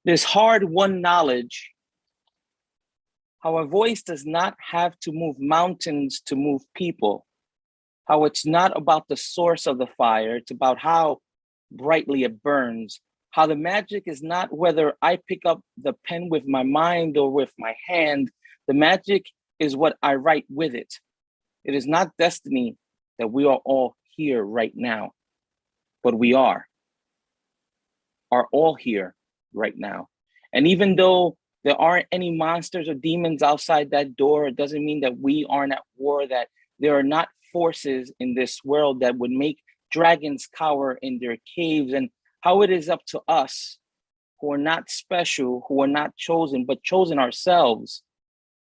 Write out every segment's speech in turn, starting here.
This hard-won knowledge, how a voice does not have to move mountains to move people, how it's not about the source of the fire, it's about how brightly it burns, how the magic is not whether I pick up the pen with my mind or with my hand, the magic is what I write with it. It is not destiny that we are all here right now, but we are all here right now. And even though there aren't any monsters or demons outside that door, it doesn't mean that we aren't at war, that there are not forces in this world that would make dragons cower in their caves, and how it is up to us who are not special, who are not chosen, but chosen ourselves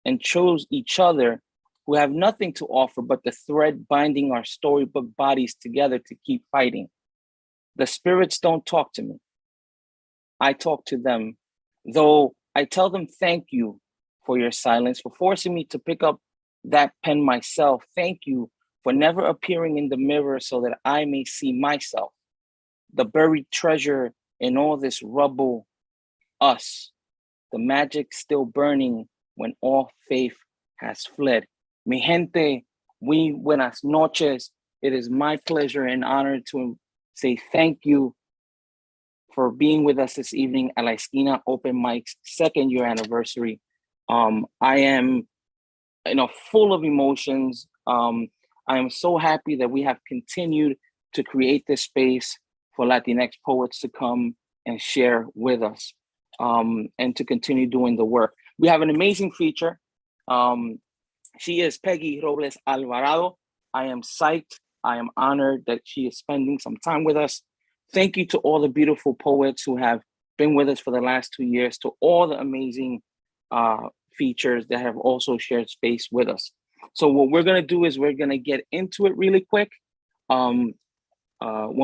and chose each other, who have nothing to offer but the thread binding our storybook bodies together to keep fighting. The spirits don't talk to me. I talk to them, though I tell them thank you for your silence, for forcing me to pick up that pen myself. Thank you for never appearing in the mirror so that I may see myself, the buried treasure in all this rubble, us, the magic still burning when all faith has fled. Mi gente, muy buenas noches. It is my pleasure and honor to say thank you for being with us this evening at La Esquina Open Mic's 2nd year anniversary. I am, full of emotions. I am so happy that we have continued to create this space for Latinx poets to come and share with us, and to continue doing the work. We have an amazing feature. She is Peggy Robles-Alvarado. I am psyched. I am honored that she is spending some time with us. Thank you to all the beautiful poets who have been with us for the last 2 years, to all the amazing features that have also shared space with us. So what we're gonna do is we're gonna get into it really quick. When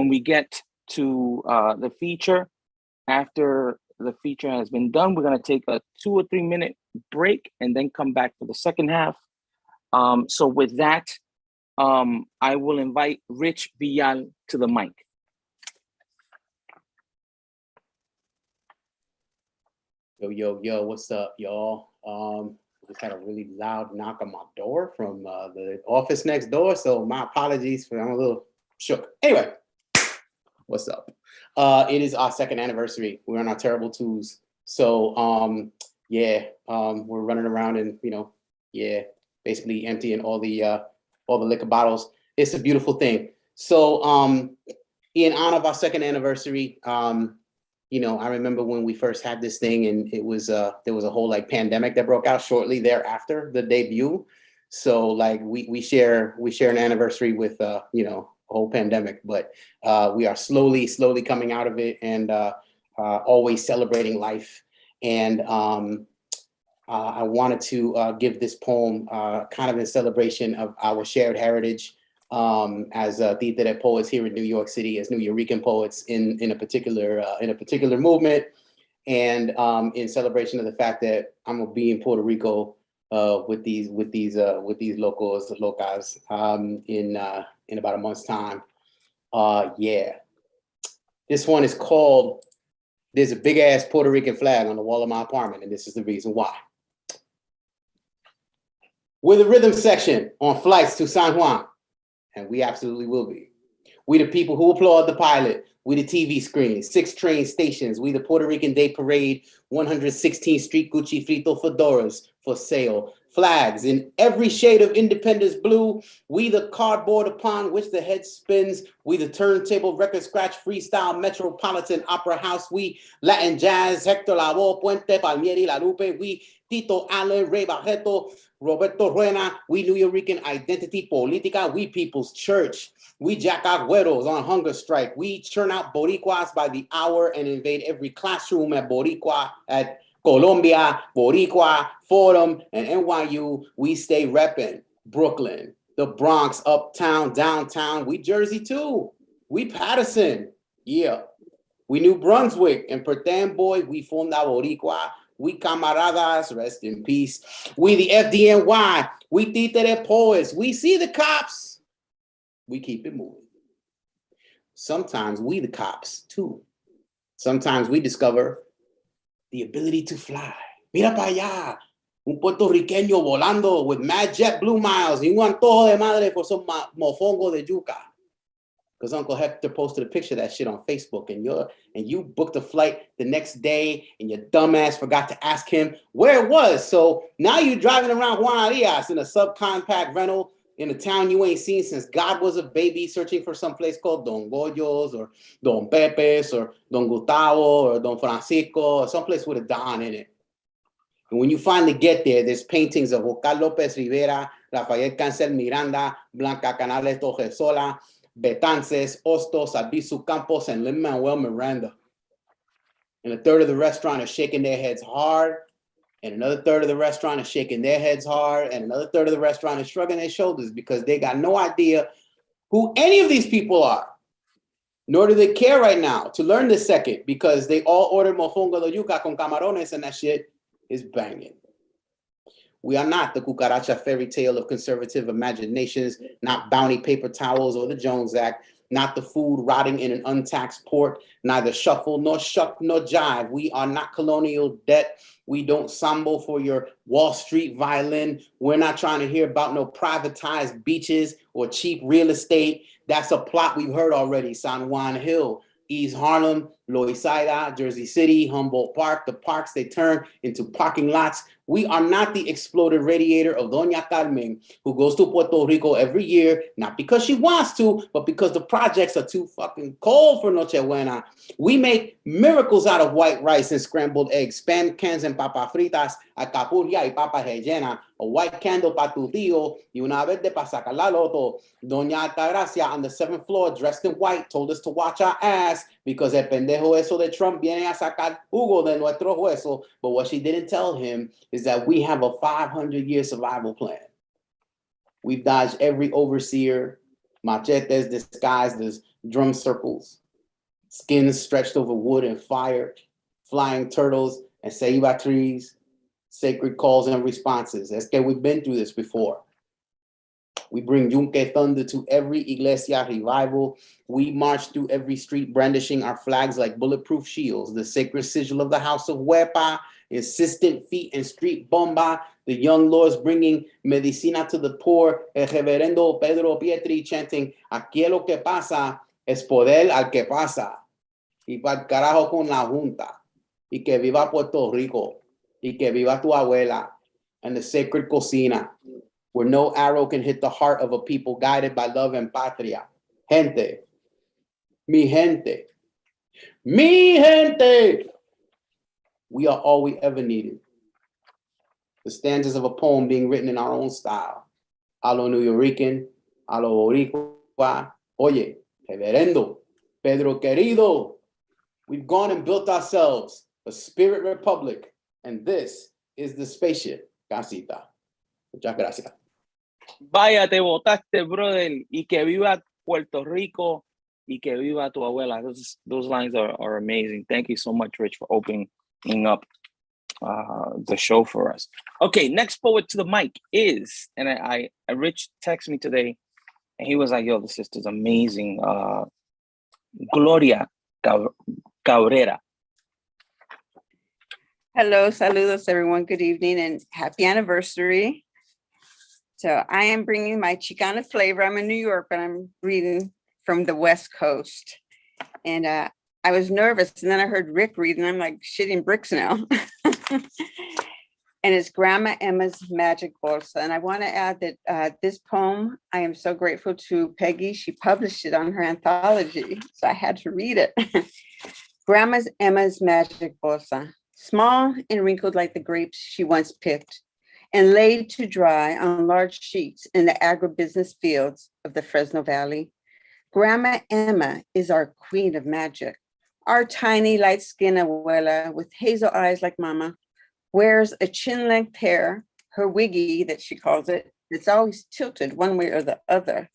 we get to the feature, after the feature has been done, we're gonna take a 2 or 3 minute break and then come back for the second half. So with that, I will invite Rich Villal to the mic. Yo, what's up, y'all? Just had a really loud knock on my door from the office next door, so my apologies for I'm a little shook. Anyway, what's up? It is our 2nd anniversary. We're on our terrible twos, so we're running around and basically emptying all the liquor bottles. It's a beautiful thing. So in honor of our 2nd anniversary, I remember when we first had this thing, and it was there was a whole pandemic that broke out shortly thereafter the debut. So we share an anniversary with a whole pandemic, but we are slowly coming out of it, and always celebrating life. And I wanted to give this poem kind of in celebration of our shared heritage as títere poets here in New York City, as New Yorican poets in a particular movement, and in celebration of the fact that I'm gonna be in Puerto Rico with these locals in about a month's time. This one is called "There's a Big Ass Puerto Rican Flag on the Wall of My Apartment, and This Is the Reason Why." We're the rhythm section on flights to San Juan, and we absolutely will be. We the people who applaud the pilot. We the TV screen, 6 train stations. We the Puerto Rican Day Parade, 116th Street Gucci Frito fedoras for sale. Flags in every shade of independence blue. We the cardboard upon which the head spins. We the turntable record scratch freestyle metropolitan opera house. We Latin jazz, Hector Lavoe, Puente, Palmieri, La Lupe. We Tito Allen, Ray Barreto, Roberto Ruena. We New Yorican identity politica. We People's Church. We jack agüeros on hunger strike. We churn out Boricuas by the hour and invade every classroom at Columbia, Boricua, Fordham, and NYU. We stay repping Brooklyn, the Bronx, uptown, downtown. We Jersey too. We Patterson. Yeah. We New Brunswick and Pertan Boy. We Fonda Boricua. We Camaradas, rest in peace. We the FDNY. We títere poets. We see the cops. We keep it moving. Sometimes we the cops too. Sometimes we discover the ability to fly. Mira para allá, un puertorriqueño volando with mad jet blue miles y un antojo de madre for some mofongo de yuca. Because Uncle Hector posted a picture of that shit on Facebook, and you booked a flight the next day, and your dumbass forgot to ask him where it was. So now you're driving around Juan Arias in a subcompact rental in a town you ain't seen since God was a baby, searching for some place called Don Goyo's or Don Pepe's or Don Gustavo or Don Francisco or someplace with a Don in it. And when you finally get there, there's paintings of Oscar Lopez Rivera, Rafael Cancel Miranda, Blanca Canales Torresola, Betances, Hostos, Albizu Campos, and Lin-Manuel Miranda. And a third of the restaurant is shaking their heads hard, and another third of the restaurant is shaking their heads hard, and another third of the restaurant is shrugging their shoulders because they got no idea who any of these people are, nor do they care right now to learn this second because they all ordered mofongo de yuca con camarones, and that shit is banging. We are not the cucaracha fairy tale of conservative imaginations, not bounty paper towels or the Jones Act, not the food rotting in an untaxed port, neither shuffle nor shuck nor jive. We are not colonial debt. We don't sambo for your Wall Street violin. We're not trying to hear about no privatized beaches or cheap real estate. That's a plot we've heard already. San Juan Hill, East Harlem, Loisaida, Jersey City, Humboldt Park. The parks, they turn into parking lots. We are not the exploded radiator of Doña Carmen, who goes to Puerto Rico every year, not because she wants to, but because the projects are too fucking cold for Nochebuena. We make miracles out of white rice and scrambled eggs, spam cans and papas fritas, alcapurria y papa rellena, a white candle pa tu tío, y una verde pa sacar la loto. Doña Altagracia on the 7th floor, dressed in white, told us to watch our ass because el pendejo eso de Trump viene a sacar jugo de nuestro hueso. But what she didn't tell him is that we have a 500-year survival plan. We've dodged every overseer, machetes disguised as drum circles, skins stretched over wood and fire, flying turtles and ceiba trees, sacred calls and responses. Es que we've been through this before. We bring Yunque thunder to every iglesia revival. We march through every street brandishing our flags like bulletproof shields. The sacred sigil of the house of Huepa, insistent feet and street bomba. The young lords bringing medicina to the poor. El reverendo Pedro Pietri chanting, aquí lo que pasa es poder al que pasa. Y pa'l carajo con la junta. Y que viva Puerto Rico. Y que viva tu abuela. And the sacred cocina, where no arrow can hit the heart of a people guided by love and patria. Gente, mi gente, mi gente. We are all we ever needed. The stanzas of a poem being written in our own style. A lo New Yorican, a lo Boricua. Oye, reverendo, Pedro querido. We've gone and built ourselves a spirit republic, and this is the spaceship, casita. Muchas gracias. Vaya, te botaste, brother. Y que viva Puerto Rico. Y que viva tu abuela. Those lines are amazing. Thank you so much, Rich, for opening up the show for us. Okay, next poet to the mic is, and I Rich texted me today, and he was like, yo, this sister's amazing. Gloria Cabrera. Hello, saludos, everyone. Good evening and happy anniversary. So I am bringing my Chicana flavor. I'm in New York, but I'm reading from the West Coast. And I was nervous, and then I heard Rick read, and I'm like shitting bricks now. And it's Grandma Emma's Magic Bolsa. And I want to add that this poem, I am so grateful to Peggy. She published it on her anthology, so I had to read it. Grandma Emma's Magic Bolsa, small and wrinkled like the grapes she once picked, and laid to dry on large sheets in the agribusiness fields of the Fresno Valley. Grandma Emma is our queen of magic. Our tiny light-skinned abuela with hazel eyes like mama wears a chin-length hair, her wiggy that she calls it, it's always tilted one way or the other,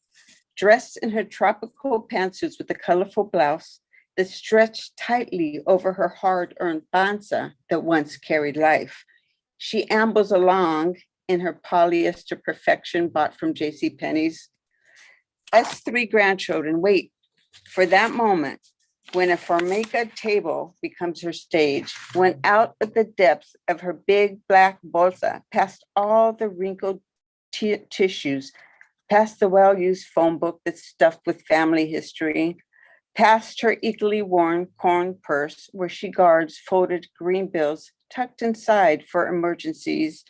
dressed in her tropical pantsuits with a colorful blouse that stretched tightly over her hard-earned panza that once carried life. She ambles along in her polyester perfection bought from JCPenney's. Us three grandchildren wait for that moment when a Formica table becomes her stage, when out of the depths of her big black bolsa, past all the wrinkled tissues, past the well-used phone book that's stuffed with family history, past her equally worn corn purse where she guards folded green bills tucked inside for emergencies,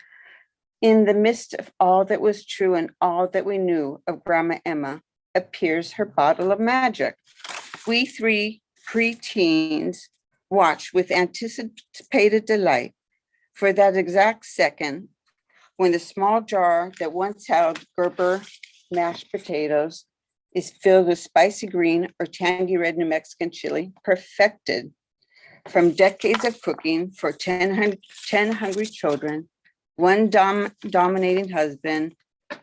in the midst of all that was true and all that we knew of Grandma Emma, appears her bottle of magic. We three preteens watch with anticipated delight for that exact second when the small jar that once held Gerber mashed potatoes is filled with spicy green or tangy red New Mexican chili, perfected from decades of cooking for 10 hungry children, one dominating husband,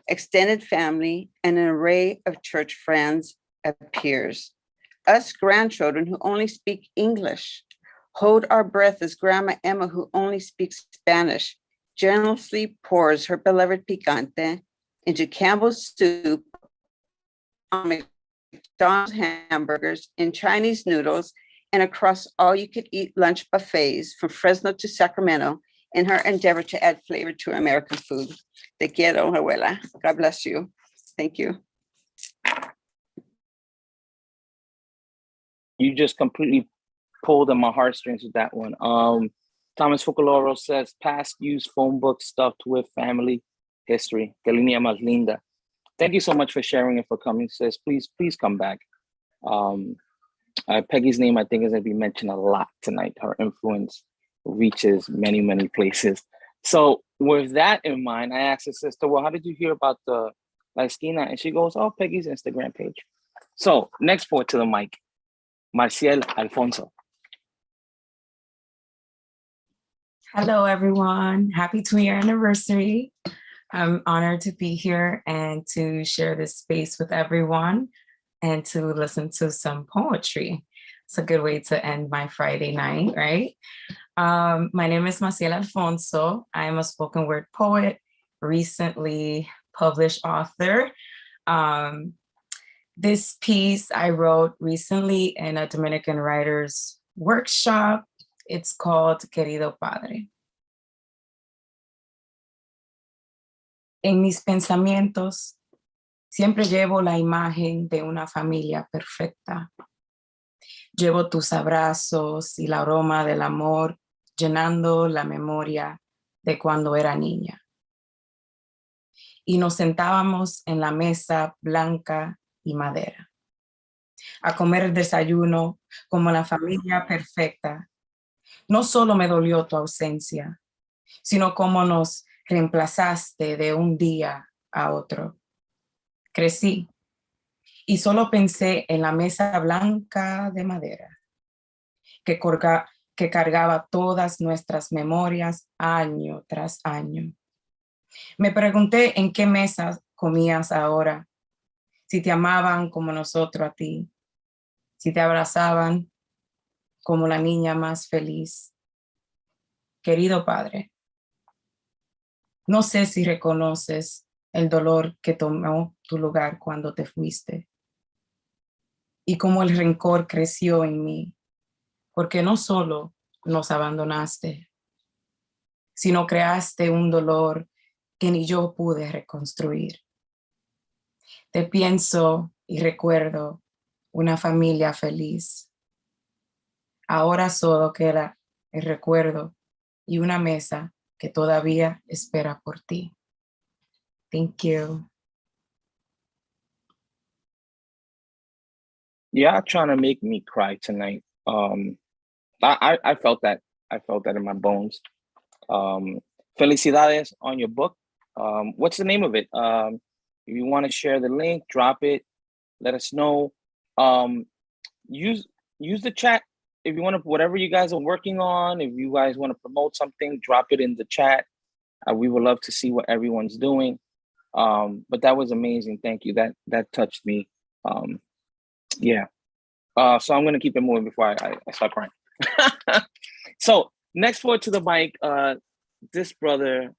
extended family, and an array of church friends appears. Us grandchildren who only speak English hold our breath as Grandma Emma, who only speaks Spanish, generously pours her beloved picante into Campbell's soup, on McDonald's hamburgers, in Chinese noodles, and across all you could eat lunch buffets from Fresno to Sacramento in her endeavor to add flavor to American food. Te quiero, abuela. God bless you. Thank you. You just completely pulled on my heartstrings with that one. Thomas Fuculoro says, past used phone book stuffed with family history. Que línea más linda. Thank you so much for sharing and for coming, sis. Please come back. Peggy's name, I think, is going to be mentioned a lot tonight. Her influence reaches many, many places. So with that in mind, I asked her sister, well, how did you hear about the La Esquina? And she goes, oh, Peggy's Instagram page. So next forward to the mic, Marciel Alfonso. Hello, everyone. Happy 2-year anniversary. I'm honored to be here and to share this space with everyone and to listen to some poetry. It's a good way to end my Friday night, right? My name is Maciel Alfonso. I am a spoken word poet, recently published author. This piece I wrote recently in a Dominican writers workshop. It's called Querido Padre. En mis pensamientos siempre llevo la imagen de una familia perfecta. Llevo tus abrazos y el aroma del amor llenando la memoria de cuando era niña. Y nos sentábamos en la mesa blanca y madera a comer el desayuno como la familia perfecta. No solo me dolió tu ausencia, sino cómo nos reemplazaste de un día a otro. Crecí y solo pensé en la mesa blanca de madera que cargaba todas nuestras memorias año tras año. Me pregunté en qué mesa comías ahora, si te amaban como nosotros a ti, si te abrazaban como la niña más feliz. Querido Padre, no sé si reconoces el dolor que tomó tu lugar cuando te fuiste y cómo el rencor creció en mí, porque no solo nos abandonaste, sino creaste un dolor que ni yo pude reconstruir. Te pienso y recuerdo una familia feliz. Ahora solo queda el recuerdo y una mesa que todavía espera por ti. Thank you. Y'all trying to make me cry tonight. I felt that. I felt that in my bones. Felicidades on your book. What's the name of it? If you want to share the link, drop it. Let us know. Use the chat if you want to. Whatever you guys are working on, if you guys want to promote something, drop it in the chat. We would love to see what everyone's doing. But that was amazing. Thank you. That touched me. Yeah. So I'm gonna keep it moving before I start crying. So next forward to the mic, this brother,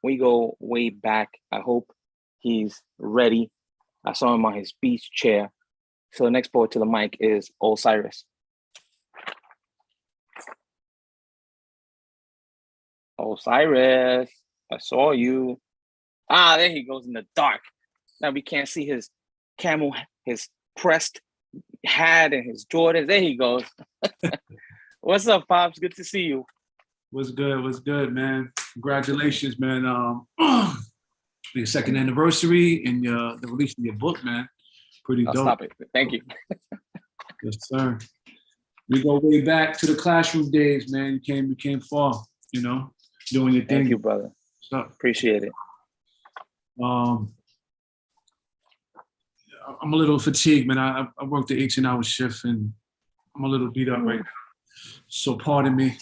we go way back. I hope he's ready. I saw him on his beach chair. So the next poet to the mic is Osiris. Osiris, I saw you. Ah, there he goes in the dark. Now we can't see his camel, his crest hat and his Jordans. There he goes. What's up, Pops? Good to see you. What's good? What's good, man? Congratulations, man. Your second anniversary and the release of your book, man. Pretty dope. Stop it. Thank you. Yes, sir. We go way back to the classroom days, man. You came far, you know, doing your thing. Thank you, brother. Appreciate it. I'm a little fatigued, man. I worked the 18-hour shift and I'm a little beat up right now. So pardon me.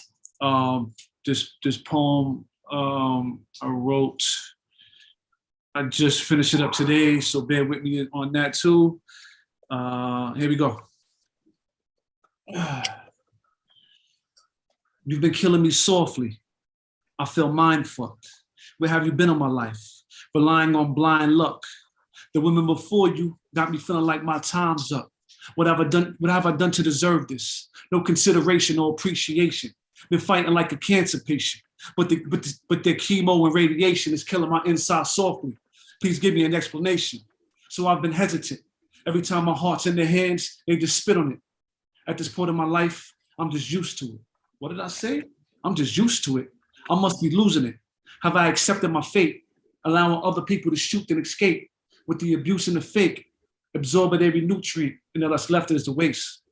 This poem I wrote, I just finished it up today, so bear with me on that too. Here we go. You've been killing me softly. I feel mind fucked. Where have you been all my life? Relying on blind luck. The women before you got me feeling like my time's up. What have I done to deserve this? No consideration or appreciation. Been fighting like a cancer patient, but their chemo and radiation is killing my inside softly. Please give me an explanation. So I've been hesitant. Every time my heart's in their hands, they just spit on it. At this point in my life, I'm just used to it. What did I say? I'm just used to it. I must be losing it. Have I accepted my fate, allowing other people to shoot and escape with the abuse and the fake, absorbing every nutrient, and all that's left is the waste.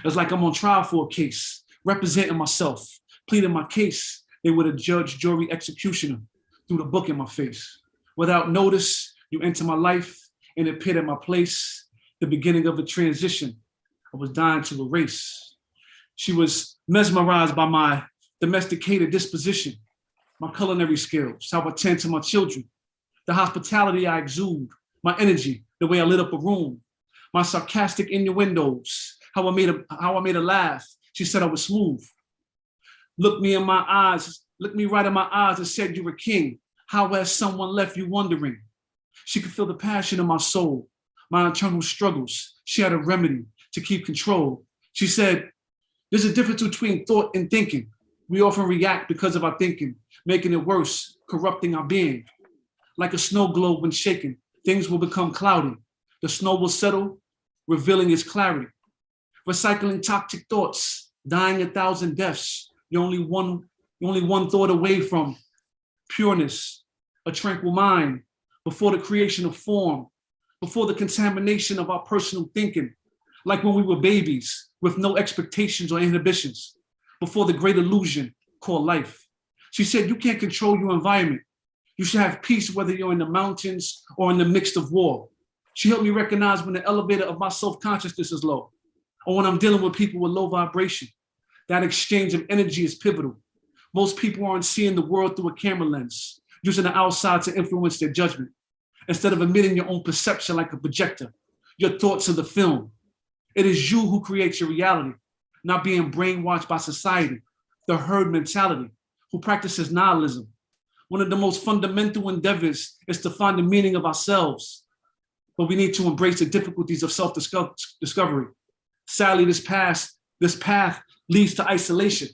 It's like I'm on trial for a case, representing myself, pleading my case. They were the judge, jury, executioner, threw the book in my face. Without notice, you enter my life and appeared in my place, the beginning of a transition I was dying to erase. She was mesmerized by my domesticated disposition, my culinary skills, how I tend to my children, the hospitality I exude, my energy, the way I lit up a room, my sarcastic innuendos, how I made her laugh. She said I was smooth. Looked me right in my eyes and said, "You're a king. How has someone left you wondering?" She could feel the passion in my soul, my internal struggles. She had a remedy to keep control. She said, "There's a difference between thought and thinking. We often react because of our thinking, making it worse, corrupting our being. Like a snow globe when shaken, things will become cloudy. The snow will settle, revealing its clarity. Recycling toxic thoughts, dying 1,000 deaths. You're only one thought away from pureness, a tranquil mind, before the creation of form, before the contamination of our personal thinking, like when we were babies with no expectations or inhibitions, before the great illusion called life." She said, "You can't control your environment. You should have peace whether you're in the mountains or in the midst of war." She helped me recognize when the elevator of my self-consciousness is low, or when I'm dealing with people with low vibration. That exchange of energy is pivotal. Most people aren't seeing the world through a camera lens, using the outside to influence their judgment. Instead of emitting your own perception like a projector, your thoughts are the film. It is you who creates your reality, not being brainwashed by society, the herd mentality, who practices nihilism. One of the most fundamental endeavors is to find the meaning of ourselves, but we need to embrace the difficulties of self-discovery. Sadly, this path leads to isolation.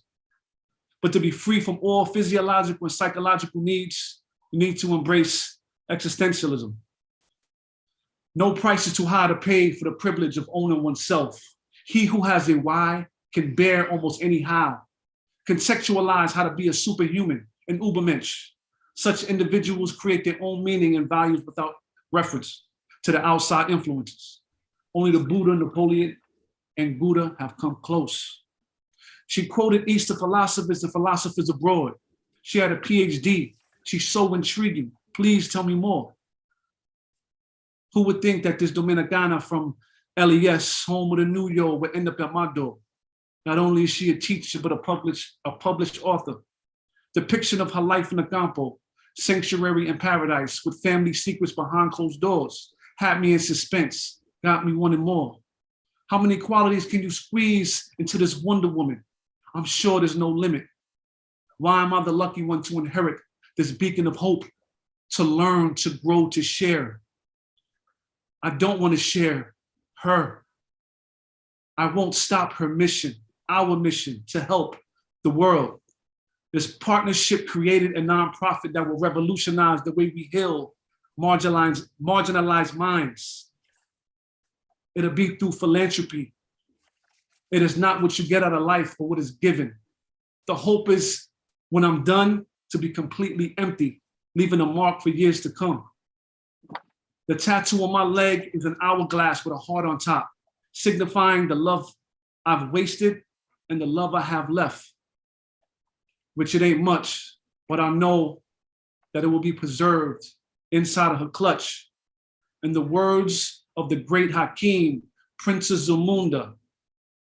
But to be free from all physiological and psychological needs, we need to embrace existentialism. No price is too high to pay for the privilege of owning oneself. He who has a why can bear almost any how. Contextualize how to be a superhuman, an Ubermensch. Such individuals create their own meaning and values without reference to the outside influences. Only the Buddha, Napoleon, and Buddha have come close. She quoted Eastern philosophers and philosophers abroad. She had a PhD. She's so intriguing. Please tell me more. Who would think that this Dominicana from LES, home of the New York, would end up at my door? Not only is she a teacher, but a published author. Depiction of her life in the campo, sanctuary and paradise, with family secrets behind closed doors, had me in suspense, got me wanting more. How many qualities can you squeeze into this Wonder Woman? I'm sure there's no limit. Why am I the lucky one to inherit this beacon of hope, to learn, to grow, to share? I don't want to share her. I won't stop her mission, our mission to help the world. This partnership created a nonprofit that will revolutionize the way we heal marginalized minds. It'll be through philanthropy. It is not what you get out of life, but what is given. The hope is when I'm done to be completely empty, leaving a mark for years to come. The tattoo on my leg is an hourglass with a heart on top, signifying the love I've wasted and the love I have left, which it ain't much, but I know that it will be preserved inside of her clutch. In the words of the great Hakeem, Princess Zamunda,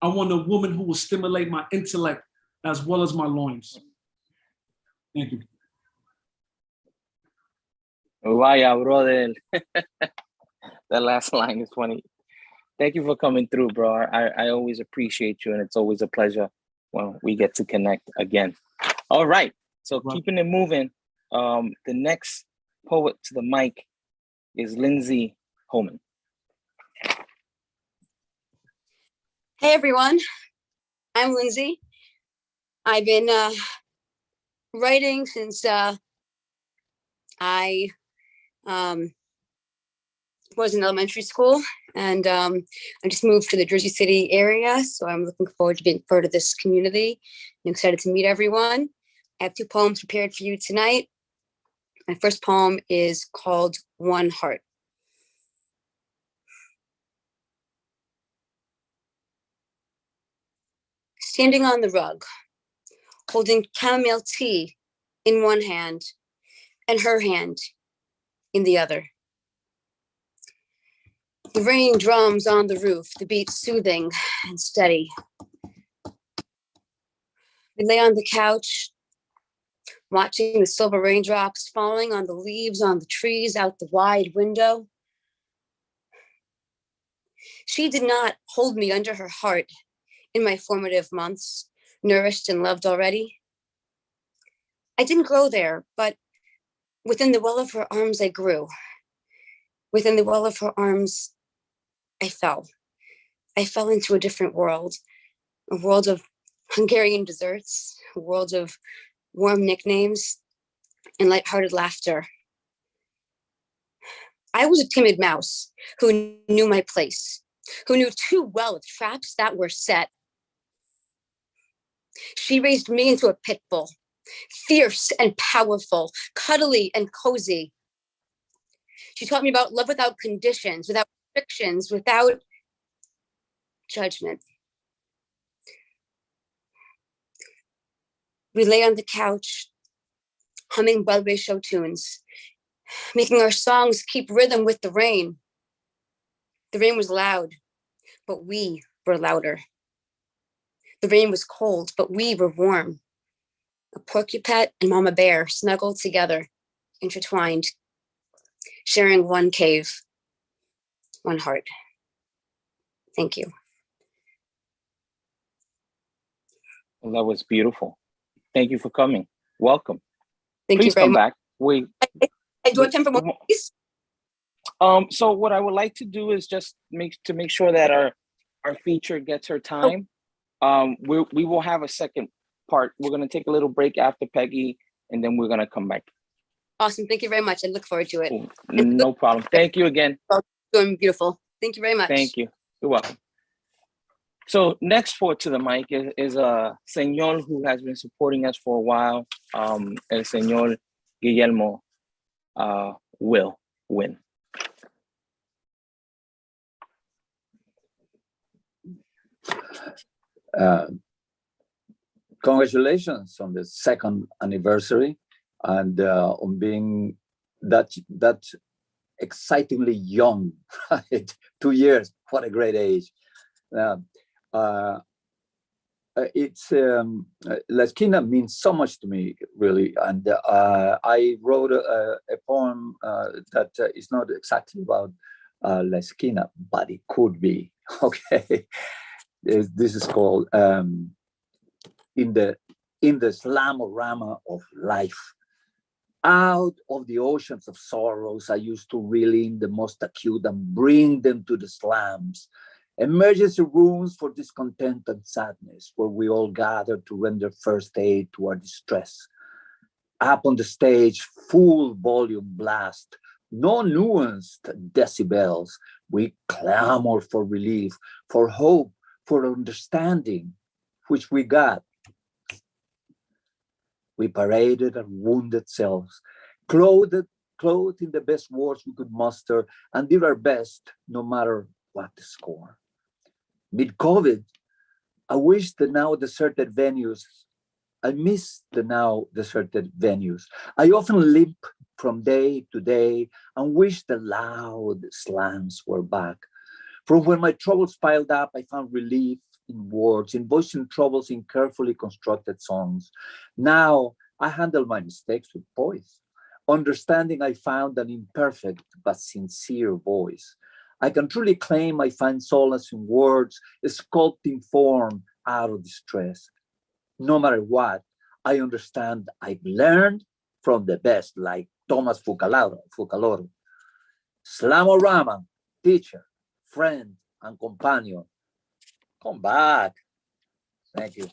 I want a woman who will stimulate my intellect as well as my loins. Thank you. Vaya, brother. That last line is funny. Thank you for coming through, bro. I always appreciate you, and it's always a pleasure when we get to connect again. All right, so keeping it moving, the next poet to the mic is Lindsay Holman. Hey everyone, I'm Lindsay. I've been writing since I was in elementary school, and I just moved to the Jersey City area, so I'm looking forward to being part of this community. I'm excited to meet everyone. I have 2 poems prepared for you tonight. My first poem is called One Heart. Standing on the rug, holding chamomile tea in one hand and her hand in the other. The rain drums on the roof, the beat soothing and steady. We lay on the couch, watching the silver raindrops falling on the leaves on the trees out the wide window. She did not hold me under her heart in my formative months, nourished and loved already. I didn't grow there, but within the well of her arms I grew. Within the well of her arms, I fell. I fell into a different world, a world of Hungarian desserts, a world of warm nicknames and lighthearted laughter. I was a timid mouse who knew my place, who knew too well of traps that were set. She raised me into a pit bull, fierce and powerful, cuddly and cozy. She taught me about love without conditions, without restrictions, without judgment. We lay on the couch, humming Broadway show tunes, making our songs keep rhythm with the rain. The rain was loud, but we were louder. The rain was cold, but we were warm. A porcupine and Mama Bear snuggled together, intertwined, sharing one cave, one heart. Thank you. Well, that was beautiful. Thank you for coming. Welcome. Thank you very come much. back. Wait. I do have time for more, please. So what I would like to do is just make sure that our feature gets her time. We will have a second part. We're gonna take a little break after Peggy, and then we're gonna come back. Awesome. Thank you very much. I look forward to it. Cool. No problem. Thank you again. Doing beautiful. Thank you very much. Thank you. You're welcome. So next forward to the mic is a señor who has been supporting us for a while. El señor Guillermo will win. Congratulations on the 2nd anniversary and on being that excitingly young, right? 2 years, what a great age. It's La Esquina means so much to me, really, and I wrote a poem that is not exactly about La Esquina, but it could be. Okay, this is called in the slamorama of life. Out of the oceans of sorrows, I used to reel in the most acute and bring them to the slams. Emergency rooms for discontent and sadness, where we all gather to render first aid to our distress. Up on the stage, full volume blast, no nuanced decibels. We clamor for relief, for hope, for understanding, which we got. We paraded our wounded selves, clothed in the best words we could muster, and did our best, no matter what the score. Mid-COVID, I wish the now deserted venues. I miss the now deserted venues. I often limp from day to day and wish the loud slams were back. From when my troubles piled up, I found relief in words, in voicing troubles in carefully constructed songs. Now I handle my mistakes with poise. Understanding I found an imperfect but sincere voice. I can truly claim I find solace in words, sculpting form out of distress. No matter what, I understand I've learned from the best, like Thomas Fucaloro. Slamorama, teacher, friend, and companion. Come back. Thank you.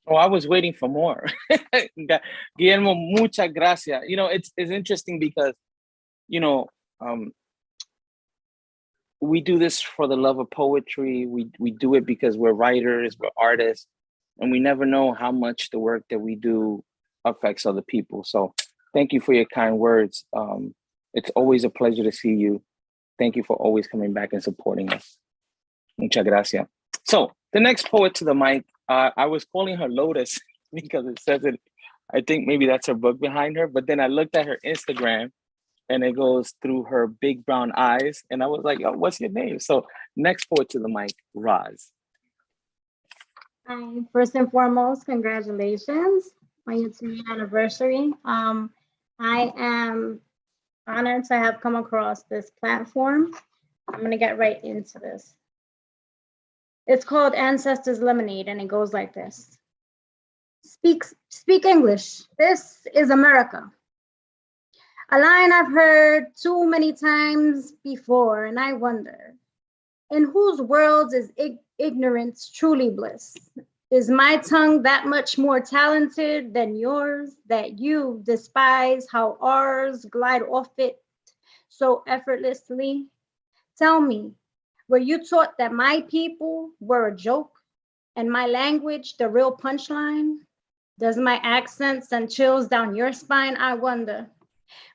Oh, I was waiting for more. Guillermo, muchas gracias. You know, it's interesting because, you know, we do this for the love of poetry. We do it because we're writers, we're artists, and we never know how much the work that we do affects other people. So thank you for your kind words. It's always a pleasure to see you. Thank you for always coming back and supporting us. Muchas gracias. So the next poet to the mic, I was calling her Lotus because it says it, I think maybe that's her book behind her, but then I looked at her Instagram and it goes through her big brown eyes. And I was like, oh, what's your name? So next poet to the mic, Roz. First and foremost, congratulations on your 2-year anniversary. I am honored to have come across this platform. I'm going to get right into this. It's called Ancestors Lemonade, and it goes like this. Speak English. This is America. A line I've heard too many times before, and I wonder, in whose world is ignorance truly bliss? Is my tongue that much more talented than yours, that you despise how ours glide off it so effortlessly? Tell me, were you taught that my people were a joke and my language the real punchline? Does my accent send chills down your spine? I wonder.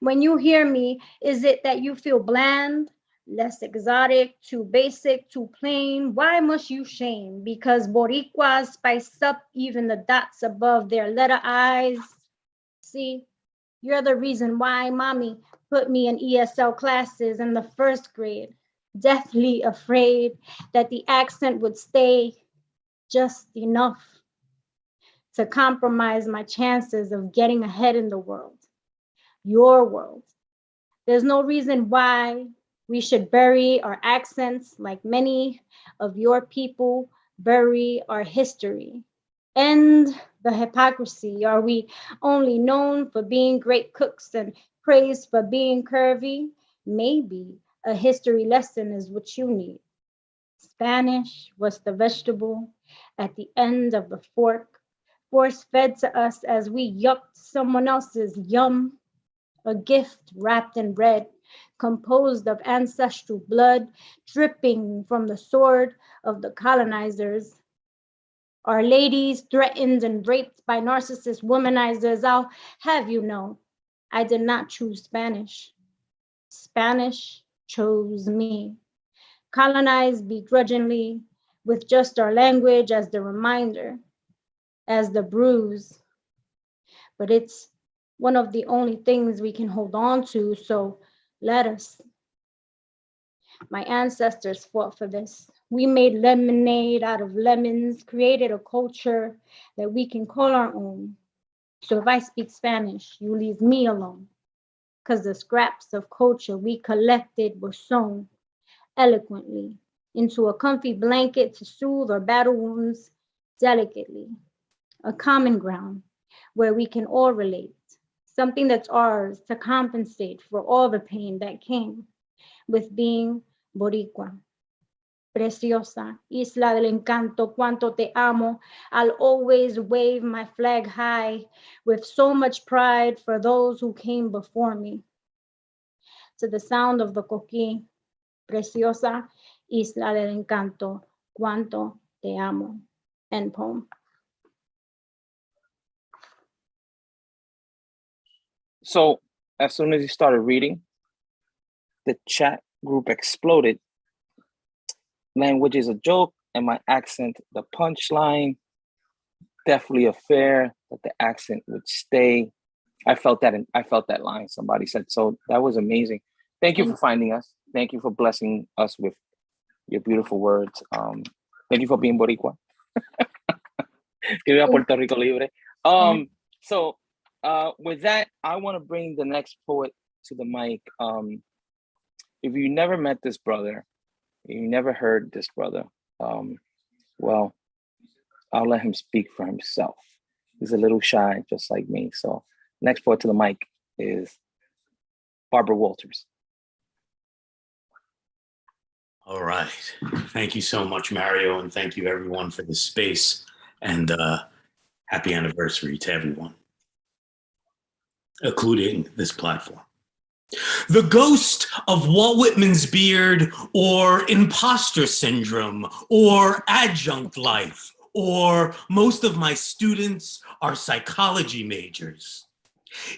When you hear me, is it that you feel bland, less exotic, too basic, too plain? Why must you shame? Because Boricuas spice up even the dots above their letter I's. See, you're the reason why mommy put me in ESL classes in the 1st grade, deathly afraid that the accent would stay just enough to compromise my chances of getting ahead in the world. Your world. There's no reason why we should bury our accents like many of your people bury our history. End the hypocrisy. Are we only known for being great cooks and praised for being curvy? Maybe a history lesson is what you need. Spanish was the vegetable at the end of the fork, force-fed to us as we yucked someone else's yum. A gift wrapped in bread, composed of ancestral blood, dripping from the sword of the colonizers. Our ladies threatened and raped by narcissist womanizers. I'll have you know, I did not choose Spanish. Spanish chose me. Colonized begrudgingly, with just our language as the reminder, as the bruise. But it's one of the only things we can hold on to, so let us. My ancestors fought for this. We made lemonade out of lemons, created a culture that we can call our own. So if I speak Spanish, you leave me alone, because the scraps of culture we collected were sewn eloquently into a comfy blanket to soothe our battle wounds delicately, a common ground where we can all relate. Something that's ours to compensate for all the pain that came. with being Boricua. Preciosa, isla del encanto, cuánto te amo. I'll always wave my flag high with so much pride for those who came before me. To the sound of the coquí, preciosa, isla del encanto, cuánto te amo. End poem. So as soon as he started reading, the chat group exploded. Language is a joke, and my accent, the punchline. Definitely a fair that the accent would stay. I felt that line. Somebody said so. That was amazing. Thank you for finding us. Thank you for blessing us with your beautiful words. Thank you for being Boricua. Que viva Puerto Rico libre. So with that, I want to bring the next poet to the mic. If you never met this brother, you never heard this brother, well, I'll let him speak for himself. He's a little shy, just like me. So next poet to the mic is Barbara Walters. All right. Thank you so much, Mario, and thank you everyone for this space, and happy anniversary to everyone, including this platform. The ghost of Walt Whitman's beard, or imposter syndrome, or adjunct life, or most of my students are psychology majors.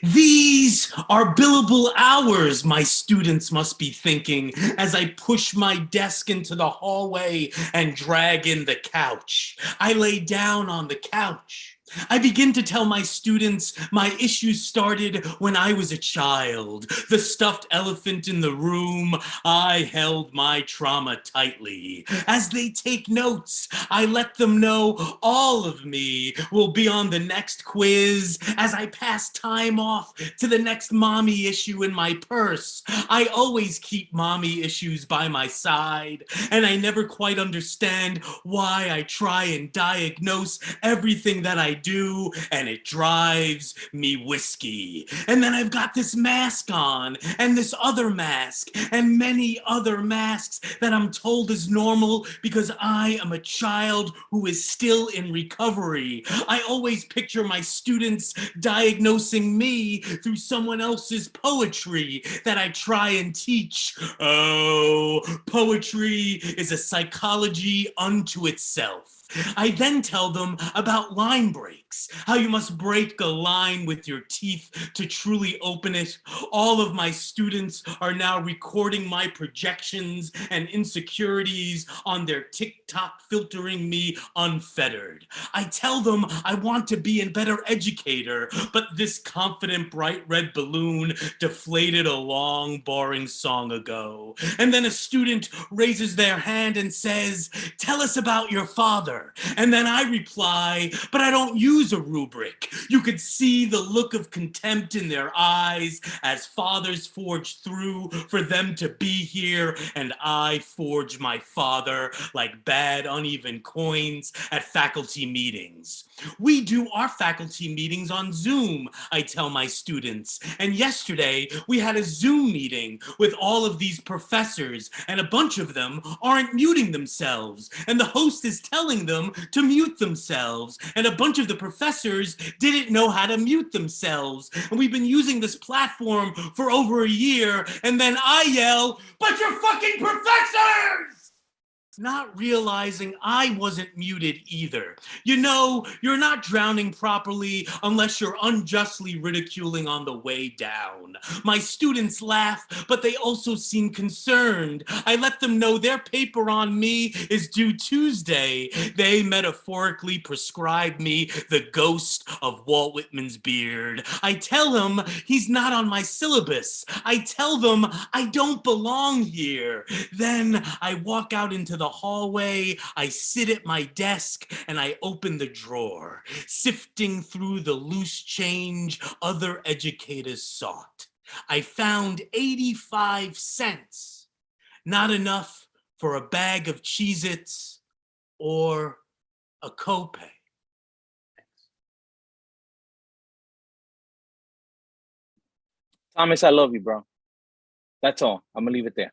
These are billable hours, my students must be thinking, as I push my desk into the hallway and drag in the couch. I lay down on the couch. I begin to tell my students my issues started when I was a child. The stuffed elephant in the room, I held my trauma tightly. As they take notes, I let them know all of me will be on the next quiz as I pass time off to the next mommy issue in my purse. I always keep mommy issues by my side, and I never quite understand why I try and diagnose everything that I do, and it drives me whiskey. And then I've got this mask on, and this other mask, and many other masks that I'm told is normal because I am a child who is still in recovery. I always picture my students diagnosing me through someone else's poetry that I try and teach. Oh, poetry is a psychology unto itself. I then tell them about line breaks, how you must break a line with your teeth to truly open it. All of my students are now recording my projections and insecurities on their TikTok, filtering me unfettered. I tell them I want to be a better educator, but this confident bright red balloon deflated a long, boring song ago. And then a student raises their hand and says, "Tell us about your father." And then I reply, "But I don't use a rubric." You could see the look of contempt in their eyes as fathers forge through for them to be here, and I forge my father like bad uneven coins at faculty meetings. We do our faculty meetings on Zoom, I tell my students. And yesterday we had a Zoom meeting with all of these professors, and a bunch of them aren't muting themselves. And the host is telling them to mute themselves. And a bunch of the professors didn't know how to mute themselves. And we've been using this platform for over a year. And then I yell, "But you're fucking professors!" Not realizing I wasn't muted either. You know, you're not drowning properly unless you're unjustly ridiculing on the way down. My students laugh, but they also seem concerned. I let them know their paper on me is due Tuesday. They metaphorically prescribe me the ghost of Walt Whitman's beard. I tell him he's not on my syllabus. I tell them I don't belong here. Then I walk out into the hallway, I sit at my desk, and I open the drawer, sifting through the loose change other educators sought. I found 85 cents, not enough for a bag of Cheez-Its or a copay. Thomas, I love you, bro. That's all. I'm gonna leave it there.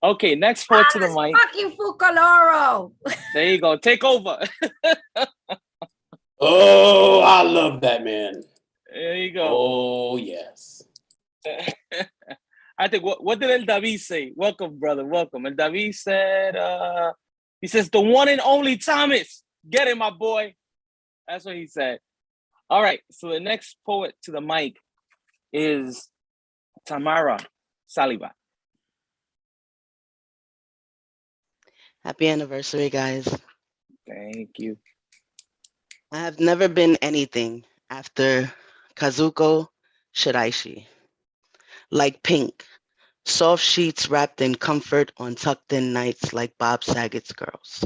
Okay, next poet to the mic. Fucking Fucaloro. There you go. Take over. Oh, I love that, man. There you go. Oh, yes. I think what did El David say? Welcome, brother. Welcome. El David said, he says, the one and only Thomas. Get it, my boy. That's what he said. All right. So the next poet to the mic is Tamara Saliba. Happy anniversary, guys. Thank you. I have never been anything after Kazuko Shiraishi. Like Pink, soft sheets wrapped in comfort on tucked in nights like Bob Saget's girls.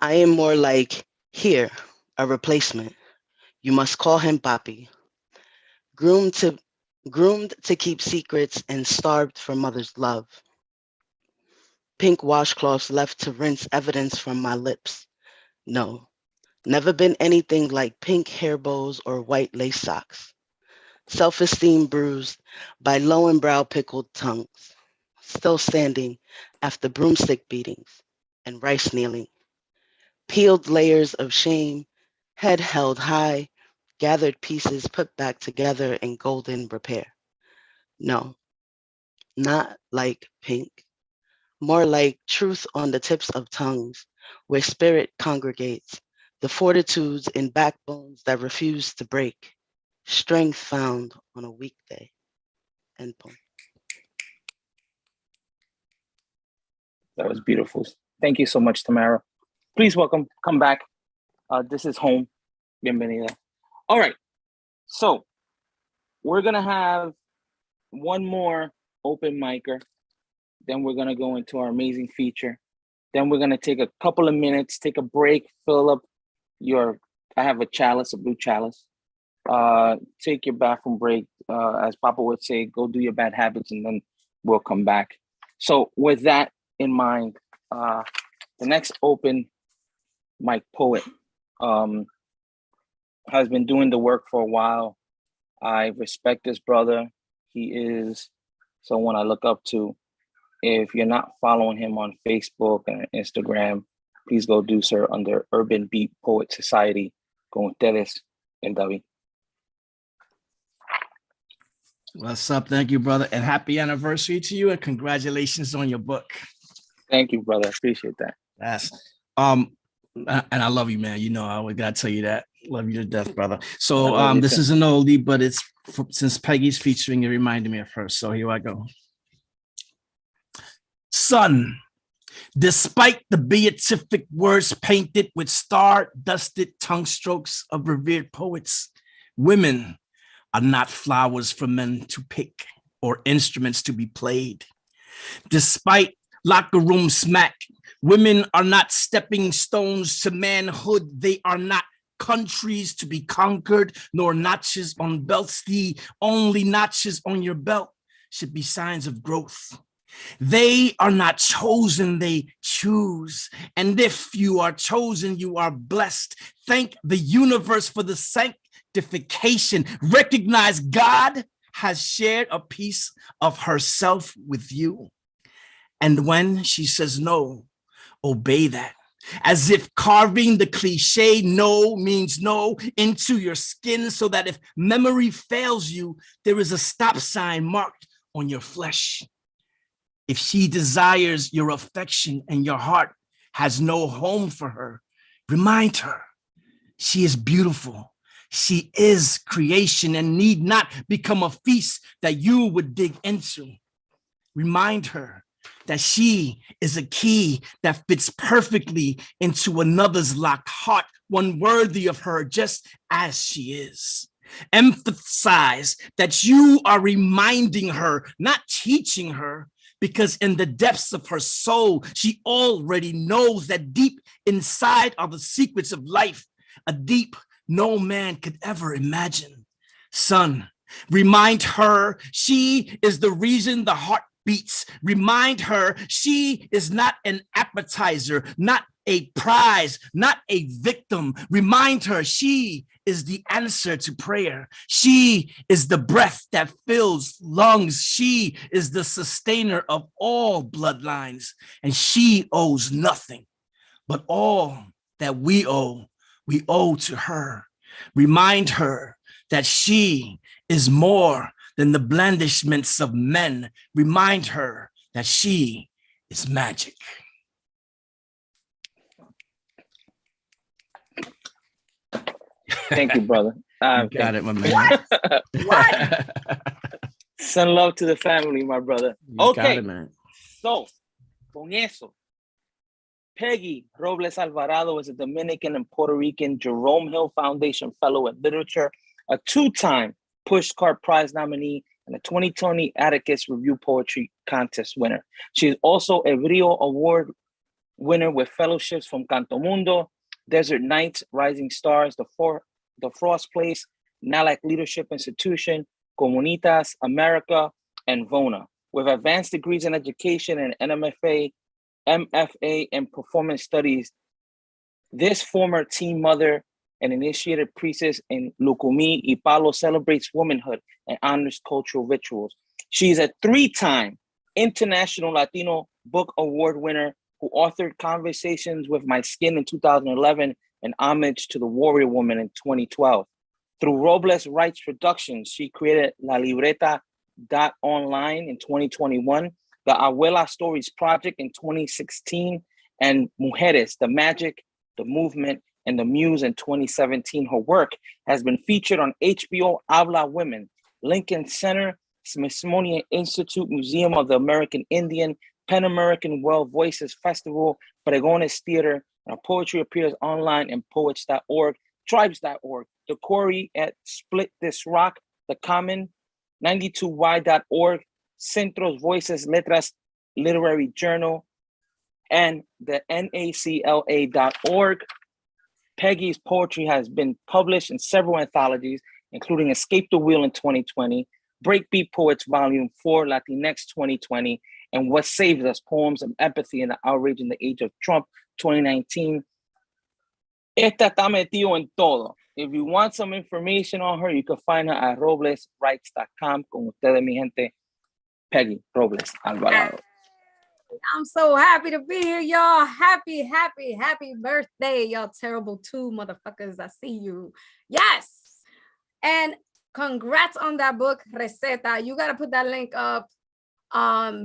I am more like, here, a replacement. You must call him Papi. Groomed to keep secrets and starved for mother's love. Pink washcloths left to rinse evidence from my lips. No, never been anything like pink hair bows or white lace socks. Self-esteem bruised by low and brow pickled tongues. Still standing after broomstick beatings and rice kneeling. Peeled layers of shame, head held high, gathered pieces put back together in golden repair. No, not like Pink. More like truth on the tips of tongues, where spirit congregates, the fortitudes in backbones that refuse to break, strength found on a weekday. End poem. That was beautiful. Thank you so much, Tamara. Please come back. This is home. Bienvenida. All right. So we're going to have one more open micer. Then we're going to go into our amazing feature. Then we're going to take a couple of minutes, take a break, fill up I have a chalice, a blue chalice. Take your bathroom break. As Papa would say, go do your bad habits, and then we'll come back. So with that in mind, the next open mic poet has been doing the work for a while. I respect this brother. He is someone I look up to. If you're not following him on Facebook and Instagram, please go do so under Urban Beat Poet Society. Con ustedes, El David. What's up? Thank you, brother. And happy anniversary to you, and congratulations on your book. Thank you, brother. Appreciate that. That's and I love you, man. You know, I always gotta tell you that. Love you to death, brother. So this is an oldie, but it's since Peggy's featuring, it reminded me of her. So here I go. Son, despite the beatific words painted with star-dusted tongue strokes of revered poets, women are not flowers for men to pick or instruments to be played. Despite locker room smack, women are not stepping stones to manhood. They are not countries to be conquered, nor notches on belts. The only notches on your belt should be signs of growth. They are not chosen, they choose. And if you are chosen, you are blessed. Thank the universe for the sanctification. Recognize God has shared a piece of herself with you. And when she says no, obey that. As if carving the cliche no means no into your skin, so that if memory fails you, there is a stop sign marked on your flesh. If she desires your affection and your heart has no home for her, remind her she is beautiful. She is creation and need not become a feast that you would dig into. Remind her that she is a key that fits perfectly into another's locked heart, one worthy of her just as she is. Emphasize that you are reminding her, not teaching her, because in the depths of her soul, she already knows that deep inside are the secrets of life, a deep no man could ever imagine. Son, remind her she is the reason the heart beats. Remind her she is not an appetizer, not a prize, not a victim. Remind her she is the answer to prayer. She is the breath that fills lungs. She is the sustainer of all bloodlines, and she owes nothing, but all that we owe to her. Remind her that she is more than the blandishments of men. Remind her that she is magic. Thank you, brother. You got it, my man. Send love to the family, my brother. You got it, man. So, con eso, Peggy Robles-Alvarado is a Dominican and Puerto Rican Jerome Hill Foundation Fellow in Literature, a two-time Pushcart Prize nominee, and a 2020 Atticus Review Poetry Contest winner. She is also a Brio Award winner with fellowships from Canto Mundo, Desert Nights, Rising Stars, the Frost Place, NALAC Leadership Institution, Comunitas, America, and VONA. With advanced degrees in education and MFA in performance studies, this former teen mother and initiated priestess in Lucumí y Palo celebrates womanhood and honors cultural rituals. She's a three-time International Latino Book Award winner who authored Conversations with My Skin in 2011 and Homage to the Warrior Woman in 2012. Through Robles Writes Productions, she created La Libreta Online in 2021, the Abuela Stories Project in 2016, and Mujeres, the Magic, the Movement, and the Muse in 2017. Her work has been featured on HBO Habla Women, Lincoln Center, Smithsonian Institute Museum of the American Indian, Pan American World Voices Festival, Pregones Theater, and her poetry appears online in poets.org, tribes.org, The Quarry at Split This Rock, The Common, 92y.org, Centros Voices Letras Literary Journal, and the NACLA.org. Peggy's poetry has been published in several anthologies, including Escape the Wheel in 2020, Breakbeat Poets Volume 4, Latinx 2020, and What Saves Us, Poems of Empathy and the Outrage in the Age of Trump 2019. Esta está metido en todo. If you want some information on her, you can find her at robleswrites.com. Con ustedes, mi gente, Peggy Robles-Alvarado. I'm so happy to be here, y'all. Happy birthday, y'all terrible two motherfuckers. I see you. Yes. And congrats on that book, Receta. You got to put that link up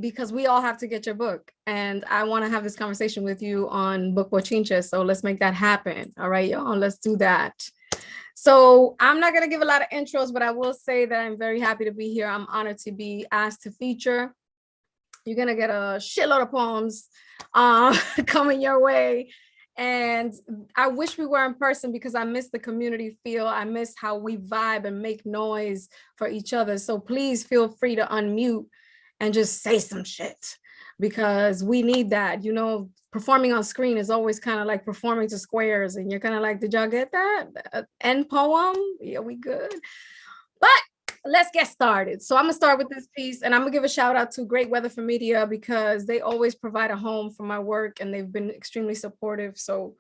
because we all have to get your book. And I want to have this conversation with you on Book Bochinche. So let's make that happen. All right, y'all, let's do that. So I'm not going to give a lot of intros, but I will say that I'm very happy to be here. I'm honored to be asked to feature. You're going to get a shitload of poems coming your way. And I wish we were in person because I miss the community feel. I miss how we vibe and make noise for each other. So please feel free to unmute and just say some shit because we need that. You know, performing on screen is always kind of like performing to squares and you're kind of like, did y'all get that? End poem? Yeah, we good. But let's get started. So I'm gonna start with this piece and I'm gonna give a shout out to Great Weather for Media because they always provide a home for my work and they've been extremely supportive. So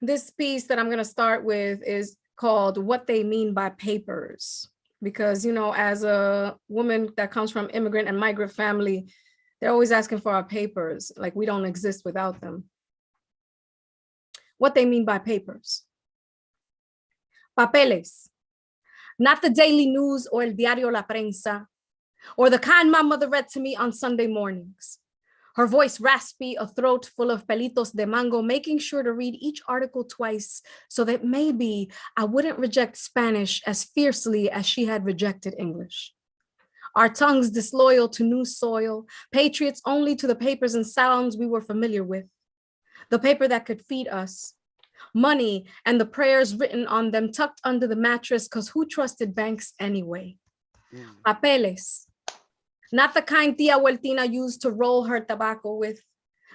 this piece that I'm gonna start with is called What They Mean by Papers. Because, you know, as a woman that comes from immigrant and migrant family, they're always asking for our papers, like we don't exist without them. What they mean by papers. Papeles. Not the daily news or el diario La Prensa, or the kind my mother read to me on Sunday mornings. Her voice raspy, a throat full of pelitos de mango, making sure to read each article twice so that maybe I wouldn't reject Spanish as fiercely as she had rejected English. Our tongues disloyal to new soil, patriots only to the papers and sounds we were familiar with. The paper that could feed us. Money and the prayers written on them tucked under the mattress because who trusted banks anyway? Papeles. Not the kind Tia Hueltina used to roll her tobacco with.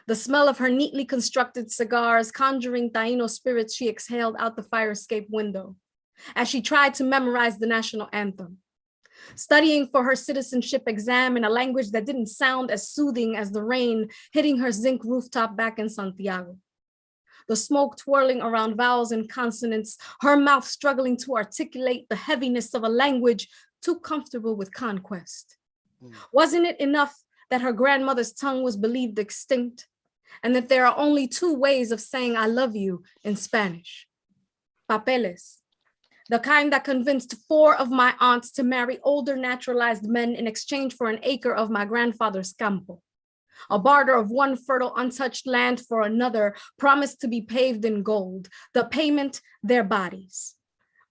The smell of her neatly constructed cigars conjuring Taino spirits she exhaled out the fire escape window as she tried to memorize the national anthem. Studying for her citizenship exam in a language that didn't sound as soothing as the rain hitting her zinc rooftop back in Santiago. the smoke twirling around vowels and consonants, her mouth struggling to articulate the heaviness of a language too comfortable with conquest. Wasn't it enough that her grandmother's tongue was believed extinct, and that there are only two ways of saying I love you in Spanish? Papeles, the kind that convinced 4 of my aunts to marry older naturalized men in exchange for an acre of my grandfather's campo. A barter of 1 fertile untouched land for another, promised to be paved in gold. The payment, their bodies.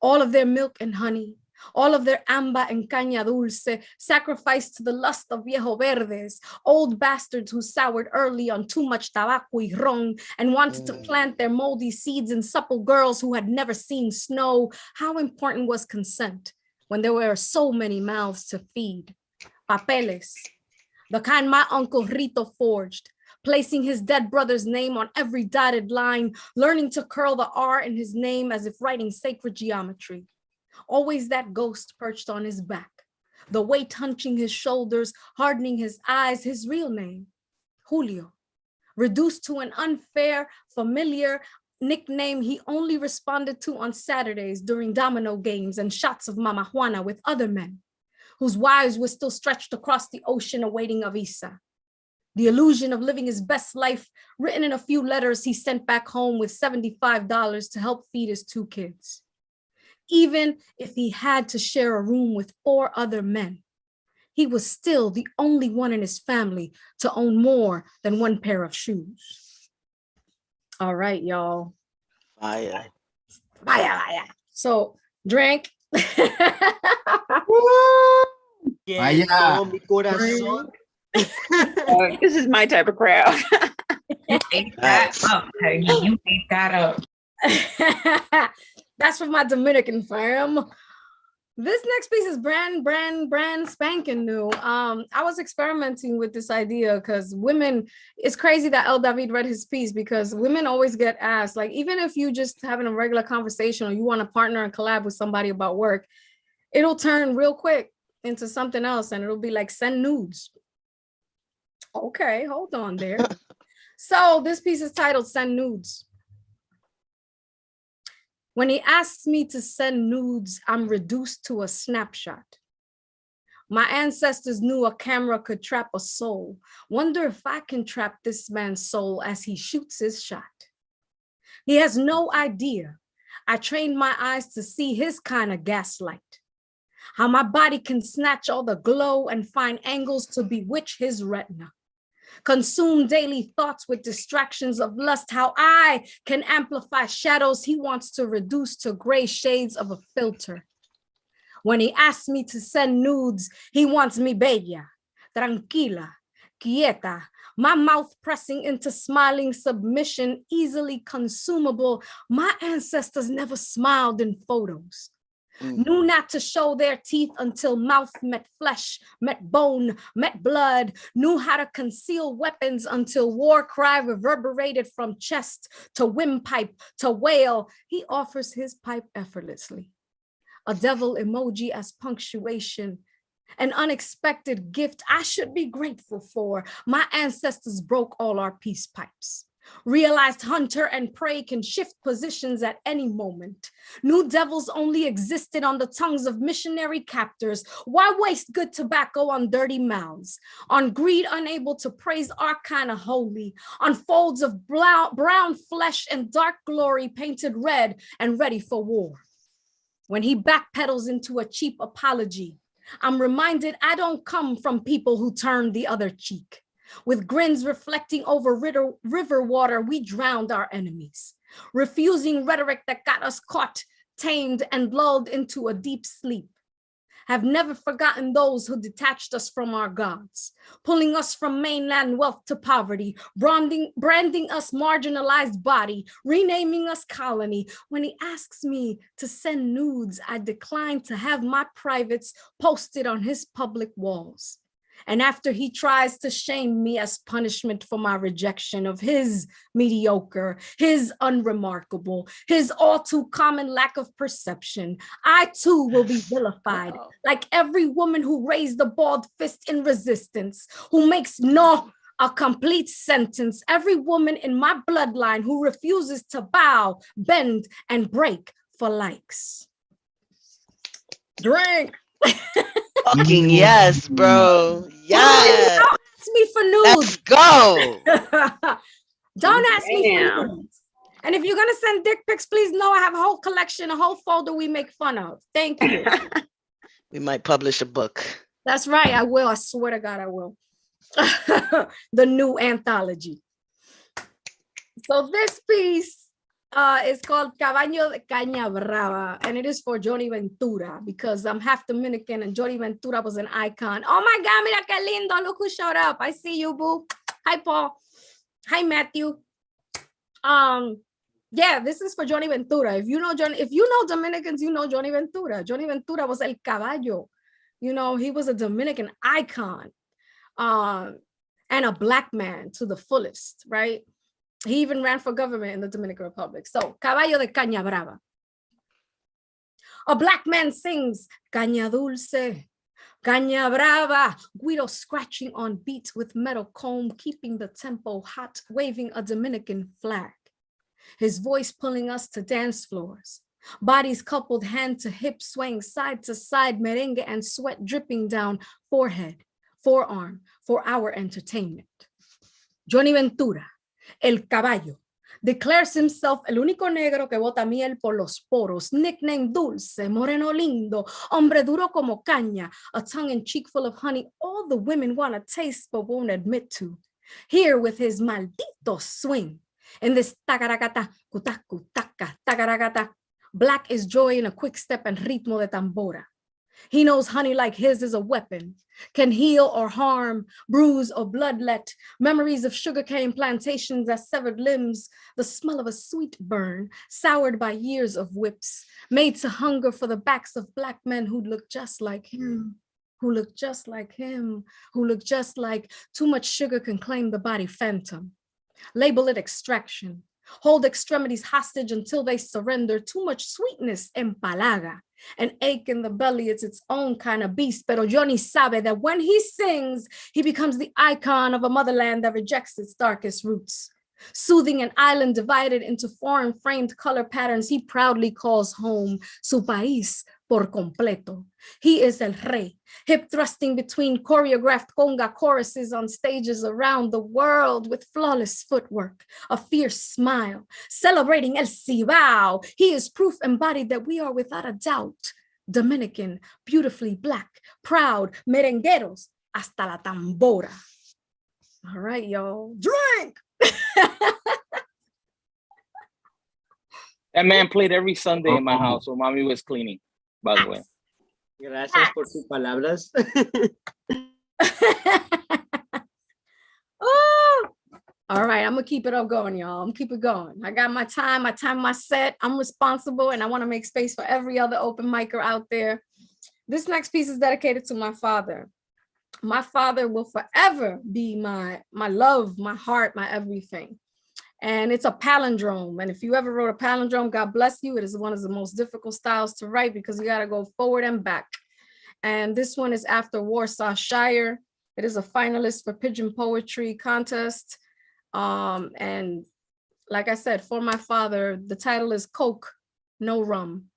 All of their milk and honey, all of their amba and caña dulce, sacrificed to the lust of viejo verdes, old bastards who soured early on too much tabaco y ron and wanted to plant their moldy seeds in supple girls who had never seen snow. How important was consent when there were so many mouths to feed? Papeles, the kind my Uncle Rito forged, placing his dead brother's name on every dotted line, learning to curl the R in his name as if writing sacred geometry. Always that ghost perched on his back, the weight hunching his shoulders, hardening his eyes, his real name, Julio, reduced to an unfair, familiar nickname he only responded to on Saturdays during domino games and shots of Mama Juana with other men, whose wives were still stretched across the ocean awaiting a visa. The illusion of living his best life, written in a few letters he sent back home with $75 to help feed his 2 kids. Even if he had to share a room with 4 other men, he was still the only one in his family to own more than 1 pair of shoes. All right, y'all. Fire. Fire. So drink. Llenó mi corazón. This is my type of crowd. You ate that up, Peggy. You ate that up. That's for my Dominican fam. This next piece is brand spanking new. I was experimenting with this idea because women, it's crazy that El David read his piece because women always get asked, like, even if you just having a regular conversation or you want to partner and collab with somebody about work, it'll turn real quick into something else and it'll be like, send nudes. Okay, hold on there. So this piece is titled Send Nudes. When he asks me to send nudes, I'm reduced to a snapshot. My ancestors knew a camera could trap a soul. Wonder if I can trap this man's soul as he shoots his shot. He has no idea. I trained my eyes to see his kind of gaslight. How my body can snatch all the glow and find angles to bewitch his retina. Consume daily thoughts with distractions of lust, how I can amplify shadows he wants to reduce to gray shades of a filter. When he asks me to send nudes, he wants me bella, tranquila, quieta, my mouth pressing into smiling submission, easily consumable. My ancestors never smiled in photos. Knew not to show their teeth until mouth met flesh, met bone, met blood, knew how to conceal weapons until war cry reverberated from chest to windpipe to wail. He offers his pipe effortlessly. A devil emoji as punctuation, an unexpected gift I should be grateful for. My ancestors broke all our peace pipes. Realized hunter and prey can shift positions at any moment. Knew devils only existed on the tongues of missionary captors. Why waste good tobacco on dirty mouths? On greed unable to praise our kind of holy. On folds of brown flesh and dark glory painted red and ready for war. When he backpedals into a cheap apology, I'm reminded I don't come from people who turn the other cheek. With grins reflecting over river water, we drowned our enemies, refusing rhetoric that got us caught, tamed, and lulled into a deep sleep. Have never forgotten those who detached us from our gods, pulling us from mainland wealth to poverty, branding us marginalized body, renaming us colony. When he asks me to send nudes, I decline to have my privates posted on his public walls. And after he tries to shame me as punishment for my rejection of his mediocre, his unremarkable, his all too common lack of perception, I too will be vilified, like every woman who raised the bald fist in resistance, who makes no a complete sentence. Every woman in my bloodline who refuses to bow, bend, and break for likes. Drink. Fucking yes, bro. Yes. Don't ask me for Let's nudes. go. Don't ask me for Damn. nudes. And if you're gonna send dick pics, please know I have a whole collection, a whole folder we make fun of. Thank you. We might publish a book. That's right, I will. I swear to God, I will. The new anthology. So this piece is called Caballo de Caña Brava, and it is for Johnny Ventura because I'm half Dominican and Johnny Ventura was an icon. Oh my God, mira que lindo. Look who showed up. I see you, boo. Hi, Paul. Hi, Matthew. Yeah, this is for Johnny Ventura. If you know Dominicans, you know Johnny Ventura. Johnny Ventura was El Caballo. You know, he was a Dominican icon and a Black man to the fullest, right? He even ran for government in the Dominican Republic. So, Caballo de Caña Brava. A Black man sings Caña Dulce, Caña Brava, Guido scratching on beats with metal comb, keeping the tempo hot, waving a Dominican flag. His voice pulling us to dance floors. Bodies coupled hand to hip, swaying side to side, merengue and sweat dripping down forehead, forearm, for our entertainment. Johnny Ventura, El Caballo, declares himself el único negro que bota miel por los poros, nicknamed Dulce, moreno lindo, hombre duro como caña, a tongue-in-cheek full of honey all the women want to taste but won't admit to. Here with his maldito swing, in this tagaragata, kutaku, taka, tagaragata, Black is joy in a quick step and ritmo de tambora. He knows honey like his is a weapon, can heal or harm, bruise or bloodlet, memories of sugarcane plantations as severed limbs, the smell of a sweet burn, soured by years of whips, made to hunger for the backs of Black men who look just like him, who look just like him, who look just like too much sugar can claim the body phantom. Label it extraction. Hold extremities hostage until they surrender. Too much sweetness empalaga. An ache in the belly, it's its own kind of beast. Pero Johnny sabe that when he sings, he becomes the icon of a motherland that rejects its darkest roots. Soothing an island divided into foreign framed color patterns, he proudly calls home su país por completo. He is el rey, hip thrusting between choreographed conga choruses on stages around the world with flawless footwork, a fierce smile, celebrating el Cibao. He is proof embodied that we are without a doubt Dominican, beautifully Black, proud, merengueros, hasta la tambora. All right, y'all, drink. That man played every Sunday in my house when mommy was cleaning, by the way. Gracias por sus palabras. Oh, all right, I'm gonna keep it up going, y'all. I'm keep it going. I got my time, my set. I'm responsible, and I want to make space for every other open micer out there. This next piece is dedicated to my father. My father will forever be my love, my heart, my everything. And it's a palindrome. And if you ever wrote a palindrome, God bless you. It is one of the most difficult styles to write because you got to go forward and back. And this one is after Warsaw Shire. It is a finalist for Pigeon Poetry Contest. And like I said, for my father, the title is Coke, No Rum.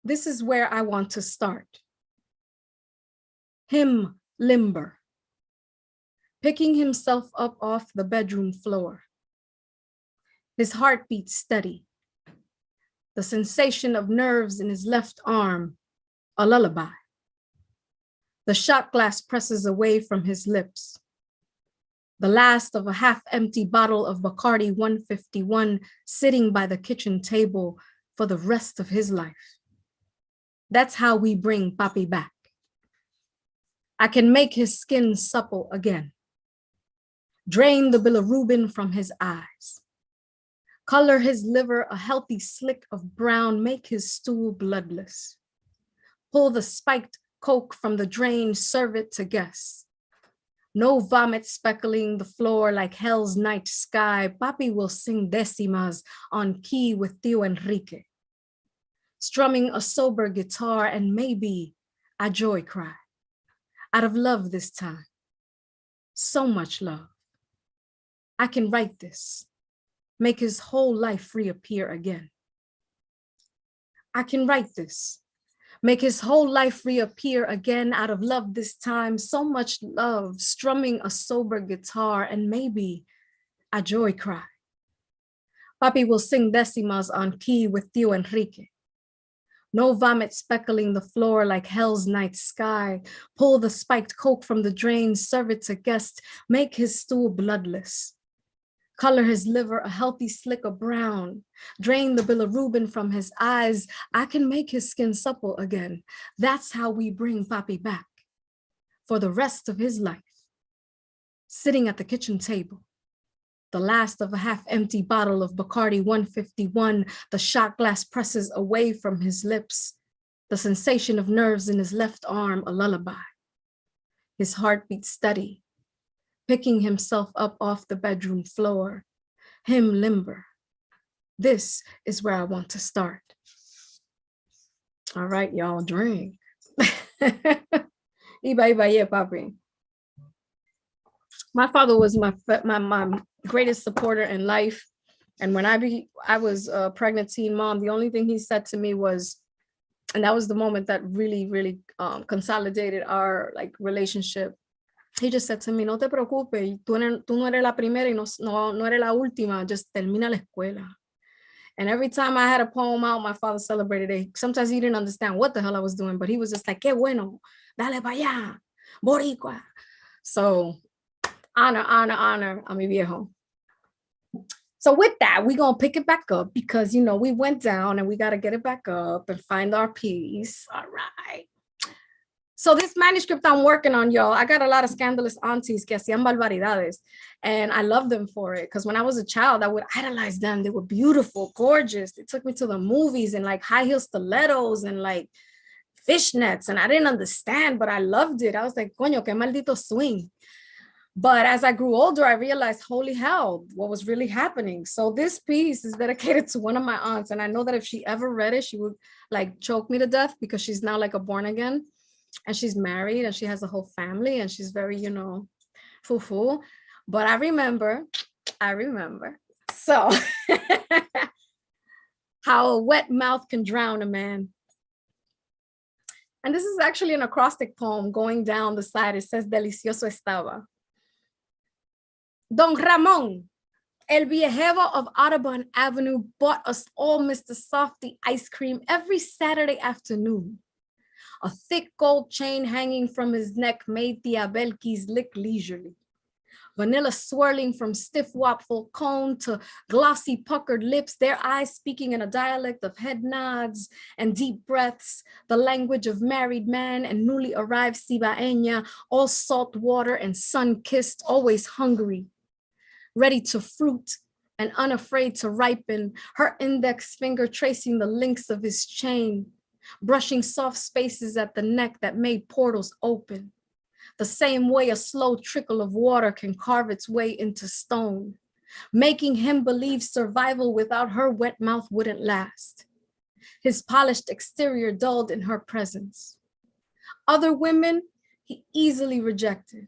This is where I want to start. Him limber, picking himself up off the bedroom floor. His heartbeat steady. The sensation of nerves in his left arm, a lullaby. The shot glass presses away from his lips. The last of a half-empty bottle of Bacardi 151 sitting by the kitchen table for the rest of his life. That's how we bring Papi back. I can make his skin supple again. Drain the bilirubin from his eyes. Color his liver a healthy slick of brown, make his stool bloodless. Pull the spiked Coke from the drain, serve it to guests. No vomit speckling the floor like hell's night sky. Papi will sing décimas on key with Tío Enrique. Strumming a sober guitar and maybe a joy cry. out of love this time. So much love. I can write this, make his whole life reappear again. I can write this, make his whole life reappear again out of love this time. So much love, strumming a sober guitar and maybe a joy cry. Papi will sing décimas on key with Tío Enrique. No vomit speckling the floor like hell's night sky. Pull the spiked coke from the drain, serve it to guests, make his stool bloodless. Color his liver a healthy slick of brown. Drain the bilirubin from his eyes. I can make his skin supple again. That's how we bring Papi back for the rest of his life. Sitting at the kitchen table, the last of a half-empty bottle of Bacardi 151, the shot glass presses away from his lips, the sensation of nerves in his left arm a lullaby. His heartbeat steady, picking himself up off the bedroom floor, him limber. This is where I want to start. All right, y'all, drink. Iba, yeah, papi. My father was my greatest supporter in life. And when I was a pregnant teen mom, the only thing he said to me was, and that was the moment that really consolidated our relationship. He just said to me, no te preocupes, tú no eres la primera y no eres la última, just termina la escuela. And every time I had a poem out, my father celebrated it. Sometimes he didn't understand what the hell I was doing, but he was just like, qué bueno, dale pa' allá, boricua. So honor a mi viejo. So with that, we're going to pick it back up because, you know, we went down and we got to get it back up and find our peace. All right. So this manuscript I'm working on, y'all, I got a lot of scandalous aunties que hacían barbaridades, and I love them for it because when I was a child, I would idolize them. They were beautiful, gorgeous. They took me to the movies and like high heel stilettos and like fishnets, and I didn't understand, but I loved it. I was like, coño, que maldito swing. But as I grew older, I realized, holy hell, what was really happening? So this piece is dedicated to one of my aunts, and I know that if she ever read it, she would like choke me to death because she's now like a born again. And she's married and she has a whole family and she's very, you know, foo-foo. But I remember. So how a wet mouth can drown a man. And this is actually an acrostic poem going down the side. It says, delicioso estaba. Don Ramon, el viejero of Audubon Avenue, bought us all Mr. Softy ice cream every Saturday afternoon. A thick gold chain hanging from his neck made Tia Belkis lick leisurely. Vanilla swirling from stiff waffle cone to glossy puckered lips, their eyes speaking in a dialect of head nods and deep breaths, the language of married man and newly arrived cibaeña, all salt water and sun-kissed, always hungry, ready to fruit and unafraid to ripen, her index finger tracing the links of his chain, brushing soft spaces at the neck that made portals open, the same way a slow trickle of water can carve its way into stone, making him believe survival without her wet mouth wouldn't last. His polished exterior dulled in her presence. Other women he easily rejected,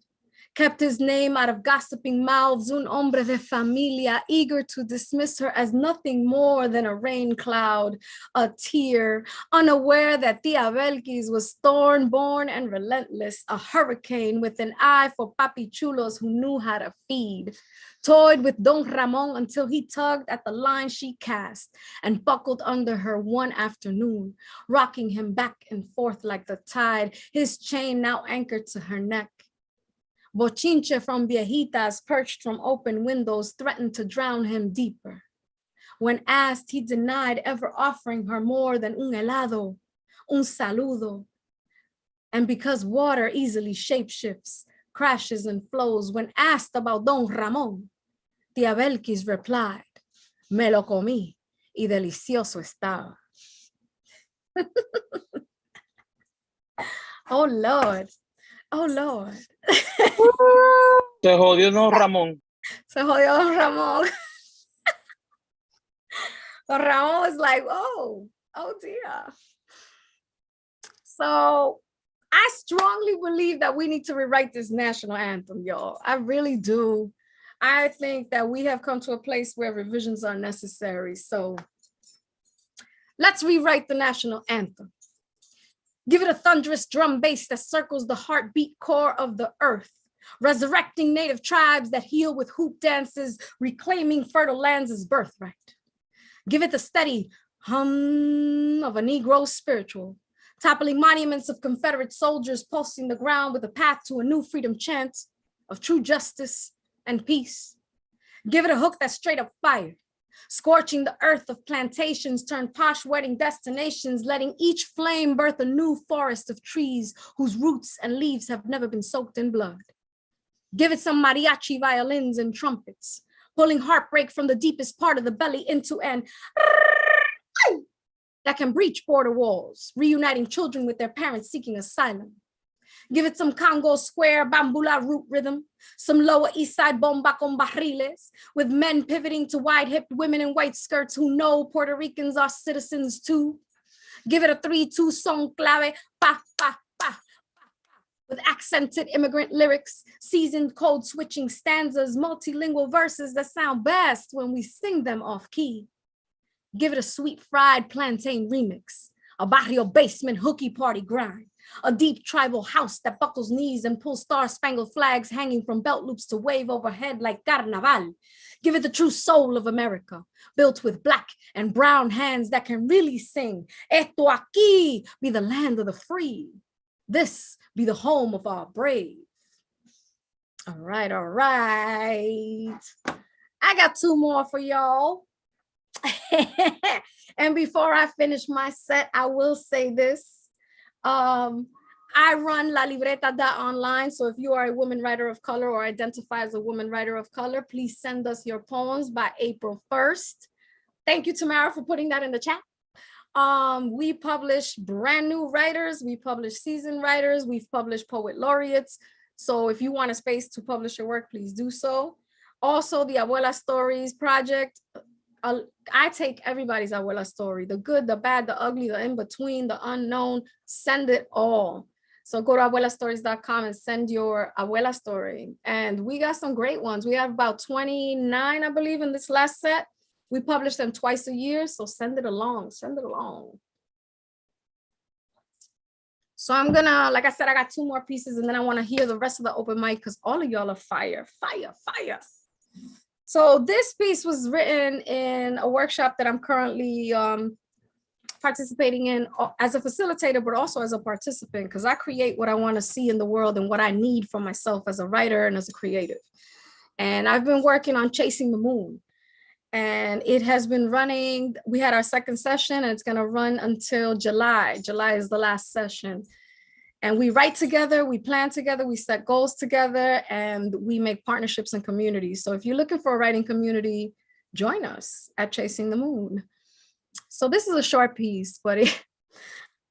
kept his name out of gossiping mouths, un hombre de familia, eager to dismiss her as nothing more than a rain cloud, a tear, unaware that Tia Belkis was thorn-born and relentless, a hurricane with an eye for papi chulos who knew how to feed, toyed with Don Ramon until he tugged at the line she cast and buckled under her one afternoon, rocking him back and forth like the tide, his chain now anchored to her neck. Bochinche from viejitas perched from open windows threatened to drown him deeper. When asked, he denied ever offering her more than un helado, un saludo. And because water easily shapeshifts, crashes and flows, when asked about Don Ramon, Tia Belkis replied, me lo comí y delicioso estaba. Oh, Lord. Oh, Lord. Se jodió Don Ramón. Se jodió Don Ramón. Don Ramón was like, oh dear. So I strongly believe that we need to rewrite this national anthem, y'all. I really do. I think that we have come to a place where revisions are necessary. So let's rewrite the national anthem. Give it a thunderous drum bass that circles the heartbeat core of the earth, resurrecting native tribes that heal with hoop dances, reclaiming fertile lands as birthright. Give it the steady hum of a Negro spiritual, toppling monuments of Confederate soldiers, pulsing the ground with a path to a new freedom chant of true justice and peace. Give it a hook that's straight up fire, scorching the earth of plantations, turn posh wedding destinations, letting each flame birth a new forest of trees whose roots and leaves have never been soaked in blood. Give it some mariachi violins and trumpets, pulling heartbreak from the deepest part of the belly into an that can breach border walls, reuniting children with their parents seeking asylum. Give it some Congo Square bambula root rhythm, some Lower East Side bomba con barriles, with men pivoting to wide-hipped women in white skirts who know Puerto Ricans are citizens too. Give it a 3-2 son clave, pa, pa, pa, with accented immigrant lyrics, seasoned code switching stanzas, multilingual verses that sound best when we sing them off key. Give it a sweet fried plantain remix, a barrio basement hooky party grind, a deep tribal house that buckles knees and pulls star-spangled flags hanging from belt loops to wave overhead like carnaval. Give it the true soul of America, built with black and brown hands that can really sing. Esto aquí be the land of the free. This be the home of our brave. All right, all right. I got 2 more for y'all. And before I finish my set, I will say this. I run La Libreta.online. So if you are a woman writer of color or identify as a woman writer of color, please send us your poems by April 1st. Thank you, Tamara, for putting that in the chat. We publish brand new writers. We publish seasoned writers. We've published poet laureates. So if you want a space to publish your work, please do so. Also, the Abuela Stories project. I take everybody's abuela story, the good, the bad, the ugly, the in-between, the unknown, send it all. So go to abuelastories.com and send your abuela story. And we got some great ones. We have about 29, I believe, in this last set. We publish them twice a year, so send it along, send it along. So I'm gonna, like I said, I got 2 more pieces and then I wanna hear the rest of the open mic because all of y'all are fire, fire, fire. So this piece was written in a workshop that I'm currently participating in as a facilitator, but also as a participant, because I create what I want to see in the world and what I need for myself as a writer and as a creative. And I've been working on Chasing the Moon. And it has been running. We had our 2nd session and it's going to run until July. July is the last session. And we write together, we plan together, we set goals together, and we make partnerships and communities. So if you're looking for a writing community, join us at Chasing the Moon. So this is a short piece, but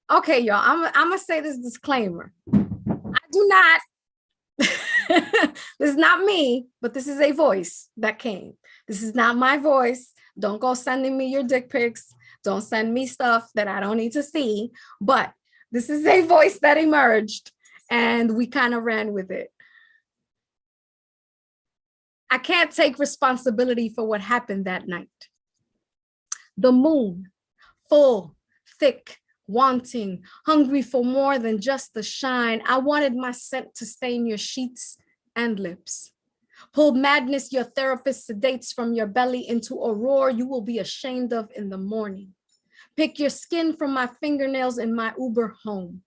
okay, y'all, I'm gonna say this disclaimer. I do not, this is not me, but this is a voice that came. This is not my voice. Don't go sending me your dick pics. Don't send me stuff that I don't need to see, but this is a voice that emerged and we kind of ran with it. I can't take responsibility for what happened that night. The moon, full, thick, wanting, hungry for more than just the shine. I wanted my scent to stain your sheets and lips. Pull madness your therapist sedates from your belly into a roar you will be ashamed of in the morning. Pick your skin from my fingernails in my Uber home.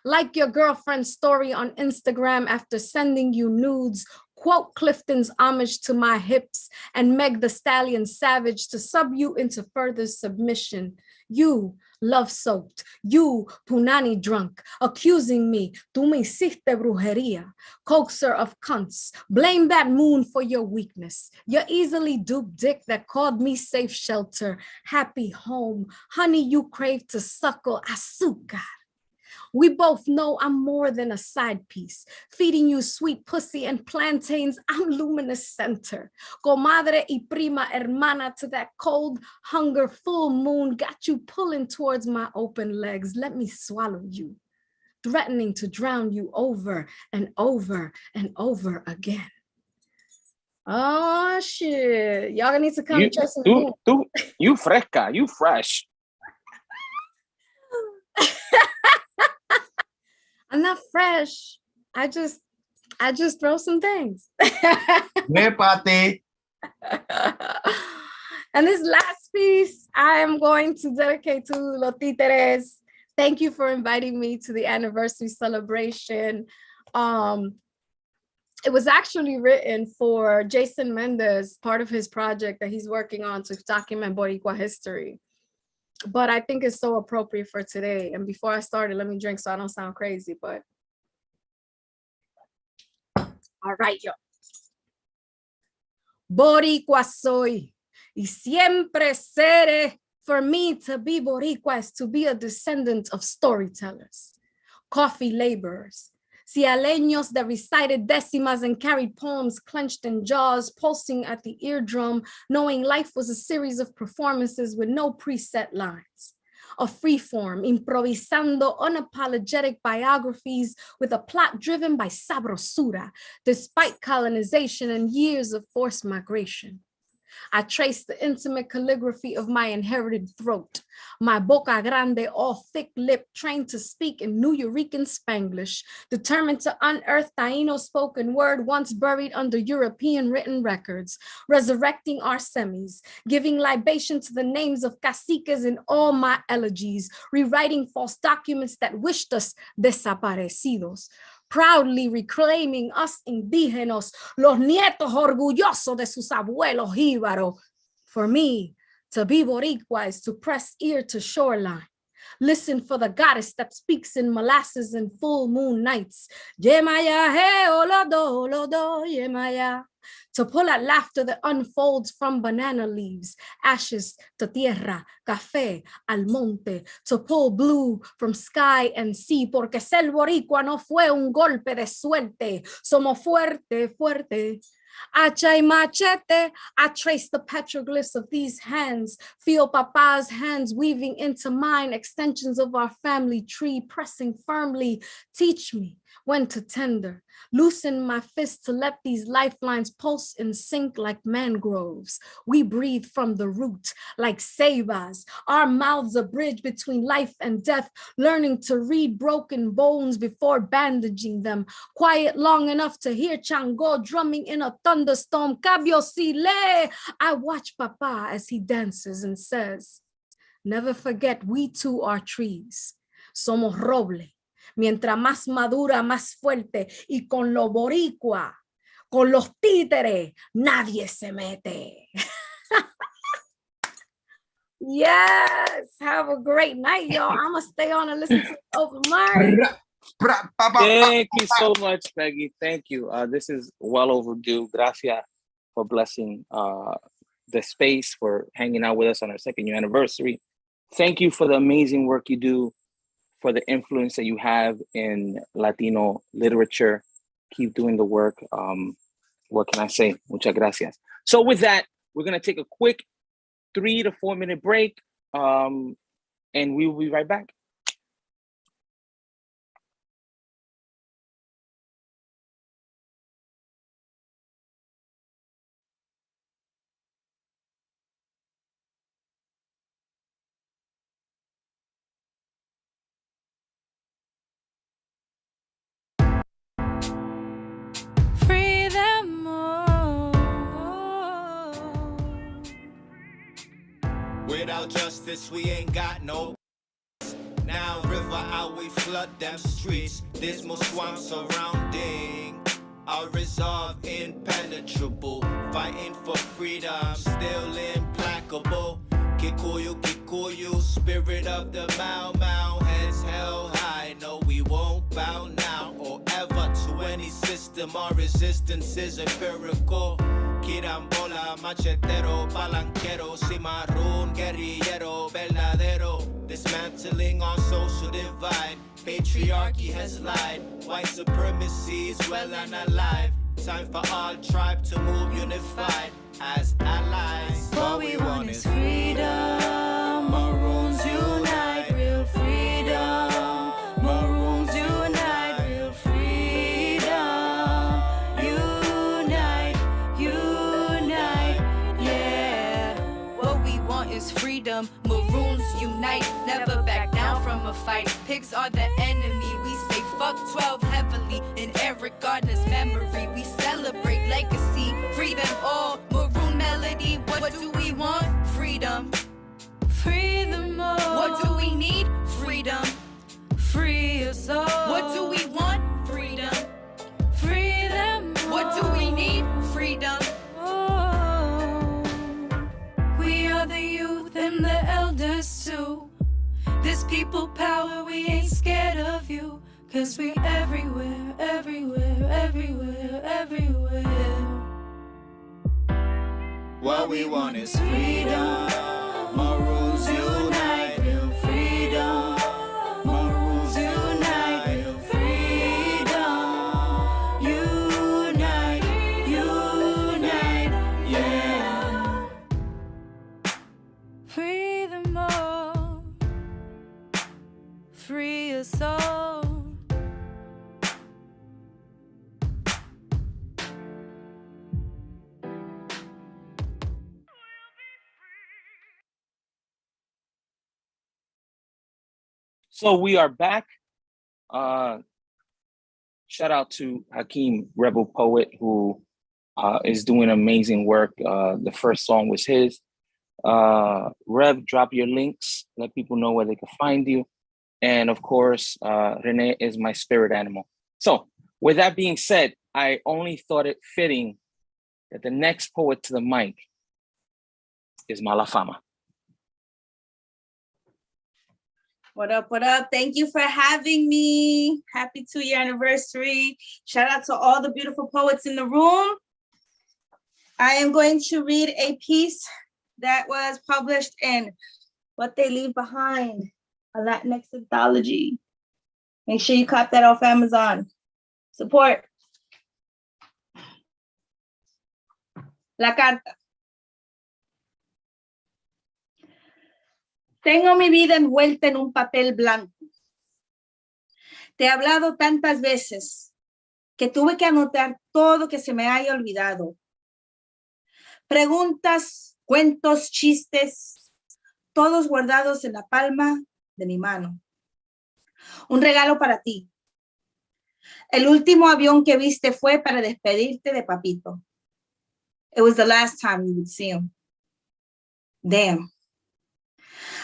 Like your girlfriend's story on Instagram after sending you nudes, quote Clifton's homage to my hips and Meg the Stallion savage to sub you into further submission. You love-soaked, you punani drunk, accusing me, tú me hiciste brujería, coaxer of cunts, blame that moon for your weakness, your easily duped dick that called me safe shelter, happy home, honey you crave to suckle, azúcar. We both know I'm more than a side piece, feeding you sweet pussy and plantains. I'm luminous center. Comadre y prima hermana to that cold hunger full moon got you pulling towards my open legs. Let me swallow you. threatening to drown you over and over and over again. Oh shit. Y'all need to come You, to church in the moon. you fresca, you fresh. I'm not fresh. I just throw some things. And this last piece I am going to dedicate to Los Títeres. Thank you for inviting me to the anniversary celebration. It was actually written for Jason Mendez, part of his project that he's working on to document Boricua history. But I think it's so appropriate for today. And before I started, let me drink so I don't sound crazy, but. All right, yo. Boricua soy, y siempre seré. For me to be Boricua is to be a descendant of storytellers, coffee laborers, cialeños that recited decimas and carried poems clenched in jaws, pulsing at the eardrum, knowing life was a series of performances with no preset lines. A freeform, improvisando, unapologetic biographies with a plot driven by sabrosura, despite colonization and years of forced migration. I trace the intimate calligraphy of my inherited throat, my boca grande, all thick-lipped, trained to speak in New Eurekan Spanglish, determined to unearth Taino spoken word once buried under European written records, resurrecting our semis, giving libation to the names of caciques in all my elegies, rewriting false documents that wished us desaparecidos, proudly reclaiming us indígenas, los nietos orgullosos de sus abuelos jíbaros. For me, to be Boricua is to press ear to shoreline. Listen for the goddess that speaks in molasses and full moon nights. Yemaya, hey, olodo, yemaya. To pull at laughter that unfolds from banana leaves, ashes to tierra, café al monte, to pull blue from sky and sea, porque ser boricua no fue un golpe de suerte, somos fuerte, fuerte. Hacha y machete, I trace the petroglyphs of these hands, feel Papa's hands weaving into mine, extensions of our family tree, pressing firmly. Teach me when to tender, loosen my fist to let these lifelines pulse and sink like mangroves. We breathe from the root like ceibas, our mouths a bridge between life and death, learning to read broken bones before bandaging them, quiet long enough to hear Chango drumming in a thunderstorm. Cabio Sile, I watch Papa as he dances and says, never forget we too are trees, somos roble. Mientras más madura, más fuerte, y con lo boricua, con los títeres, nadie se mete. Yes, have a great night, y'all. I'm gonna stay on and listen to Open Mind. Thank you so much, Peggy. Thank you. This is well overdue. Gracias for blessing the space, for hanging out with us on our 2nd year anniversary. Thank you for the amazing work you do, for the influence that you have in Latino literature. Keep doing the work. What can I say? Muchas gracias. So with that, we're gonna take a quick 3 to 4 minute break, and we will be right back. Without justice, we ain't got no. Now river out, we flood them streets. Dismal swamps surrounding our resolve impenetrable. Fighting for freedom, still implacable. Kikuyu, spirit of the Mau, heads held high. No, we won't bow now or ever to any system. Our resistance is empirical. Kirambola, machetero, palanquero, cimarrón, guerrillero, verdadero. Dismantling our social divide. Patriarchy has lied. White supremacy is well and alive. Time for all tribe to move unified as allies. What we want is freedom. Maroons unite, real freedom. Maroons unite. is freedom. Maroons unite, never back down from a fight. Pigs are the enemy, we say fuck 12 heavily. In Eric Gardner's memory, we celebrate legacy. Free them all, maroon melody. What do we want? Freedom. Free them all. What do we need? Freedom. Free us all. What do we want? Freedom. Free them all. What do we need? Freedom. Oh. We are the youth and the elders too. This people power, we ain't scared of you. Cause we everywhere, everywhere, everywhere, everywhere. What we want is freedom. Maroons unite, real freedom. Maroons unite, real freedom. Unite, unite, yeah. Free them all. Free us all. So we are back. Shout out to Hakeem, Rebel Poet, who is doing amazing work. The first song was his. Rev, drop your links. Let people know where they can find you. And of course, Renee is my spirit animal. So with that being said, I only thought it fitting that the next poet to the mic is Malafama. What up, what up? Thank you for having me. Happy 2-year anniversary. Shout out to all the beautiful poets in the room. I am going to read a piece that was published in What They Leave Behind, a Latinx anthology. Make sure you cop that off Amazon. Support. La carta. Tengo mi vida envuelta en un papel blanco. Te he hablado tantas veces que tuve que anotar todo que se me haya olvidado. Preguntas, cuentos, chistes, todos guardados en la palma de mi mano. Un regalo para ti. El último avión que viste fue para despedirte de papito. It was the last time you would see him. Damn.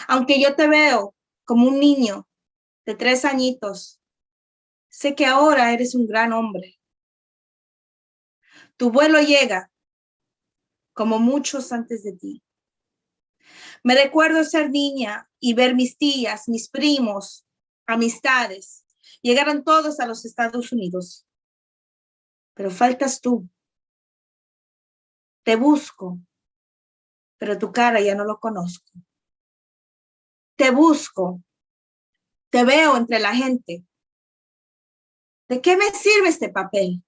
Aunque yo te veo como un niño de 3 añitos, sé que ahora eres un gran hombre. Tu vuelo llega como muchos antes de ti. Me recuerdo ser niña y ver mis tías, mis primos, amistades. Llegaron todos a los Estados Unidos. Pero faltas tú. Te busco, pero tu cara ya no lo conozco. Te busco, te veo entre la gente. ¿De qué me sirve este papel?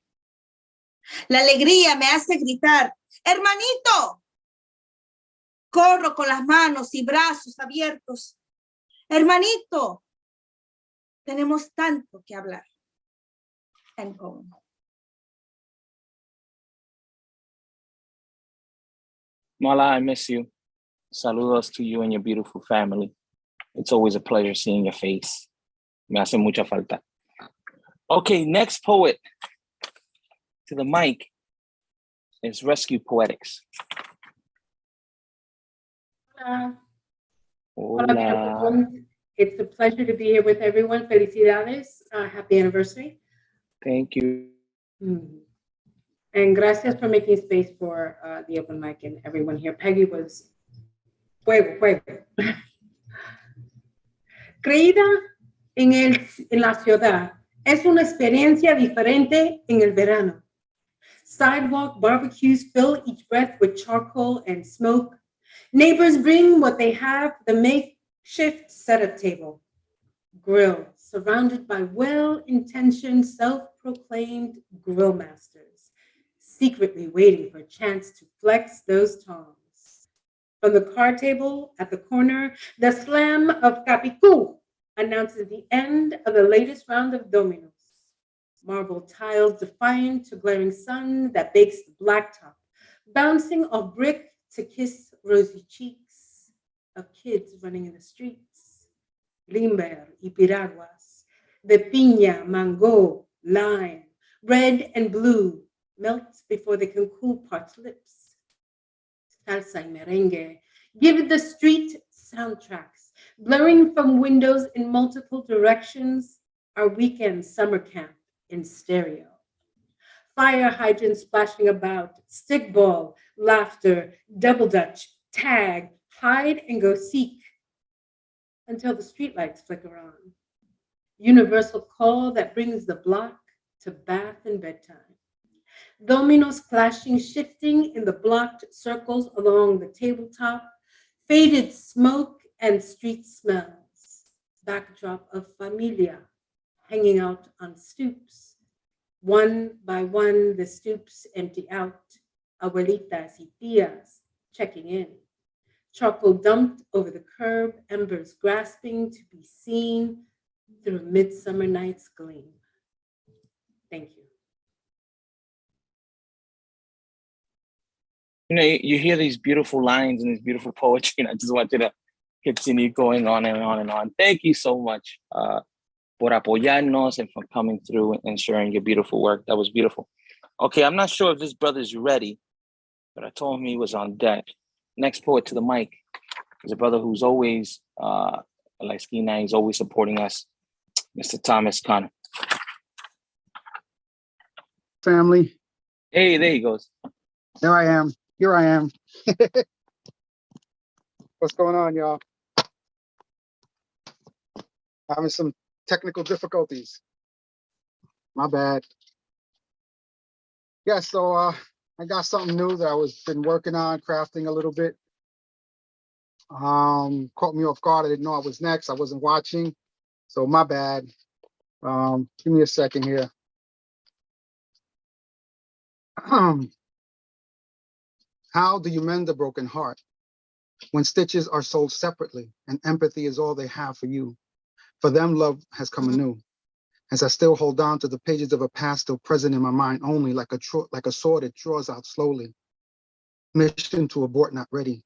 La alegría me hace gritar, ¡hermanito! Corro con las manos y brazos abiertos. ¡Hermanito! Tenemos tanto que hablar. End poem. Mala, I miss you. Saludos to you and your beautiful family. It's always a pleasure seeing your face. Me hace mucha falta. Okay, next poet to the mic is Rescue Poetics. Hola. Hola. Hola, everyone. It's a pleasure to be here with everyone. Felicidades. Happy anniversary. Thank you. And gracias for making space for the open mic and everyone here. Peggy was fuego. Creída en la ciudad es una experiencia diferente en el verano. Sidewalk barbecues fill each breath with charcoal and smoke. Neighbors bring what they have, the makeshift setup table. Grill, surrounded by well-intentioned, self-proclaimed grill masters, secretly waiting for a chance to flex those tongs. From the card table at the corner, the slam of Capicú announces the end of the latest round of dominos. Marble tiles defiant to glaring sun that bakes the blacktop, bouncing off brick to kiss rosy cheeks. of kids running in the streets. Limber y piraguas, the piña, mango, lime, red and blue, melt before they can cool parched lips. Salsa y merengue give the street soundtracks, blurring from windows in multiple directions, our weekend summer camp in stereo. Fire hydrants splashing about, stickball, laughter, double dutch, tag, hide and go seek until the streetlights flicker on. Universal call that brings the block to bath and bedtime. Dominoes clashing, shifting in the blocked circles along the tabletop, faded smoke and street smells. Backdrop of familia hanging out on stoops. One by one, the stoops empty out. Abuelitas y tías checking in. Charcoal dumped over the curb, embers grasping to be seen through a midsummer night's gleam. Thank you. You know, you hear these beautiful lines and this beautiful poetry, and I just want you to continue going on and on and on. Thank you so much por apoyarnos and for coming through and sharing your beautiful work. That was beautiful. Okay, I'm not sure if this brother's ready, but I told him he was on deck. Next poet to the mic is a brother who's always, La Esquina, he's always supporting us, Mr. Thomas Connor. Family. Hey, there he goes. There I am. Here I am. What's going on, y'all? Having some technical difficulties. My bad. Yeah, so I got something new that I was been working on, crafting a little bit. Caught me off guard. I didn't know I was next. I wasn't watching, so my bad. Give me a second here. How do you mend a broken heart when stitches are sold separately and empathy is all they have for you? For them, love has come anew. As I still hold on to the pages of a past still present in my mind only, like a sword it draws out slowly. Mission to abort not ready.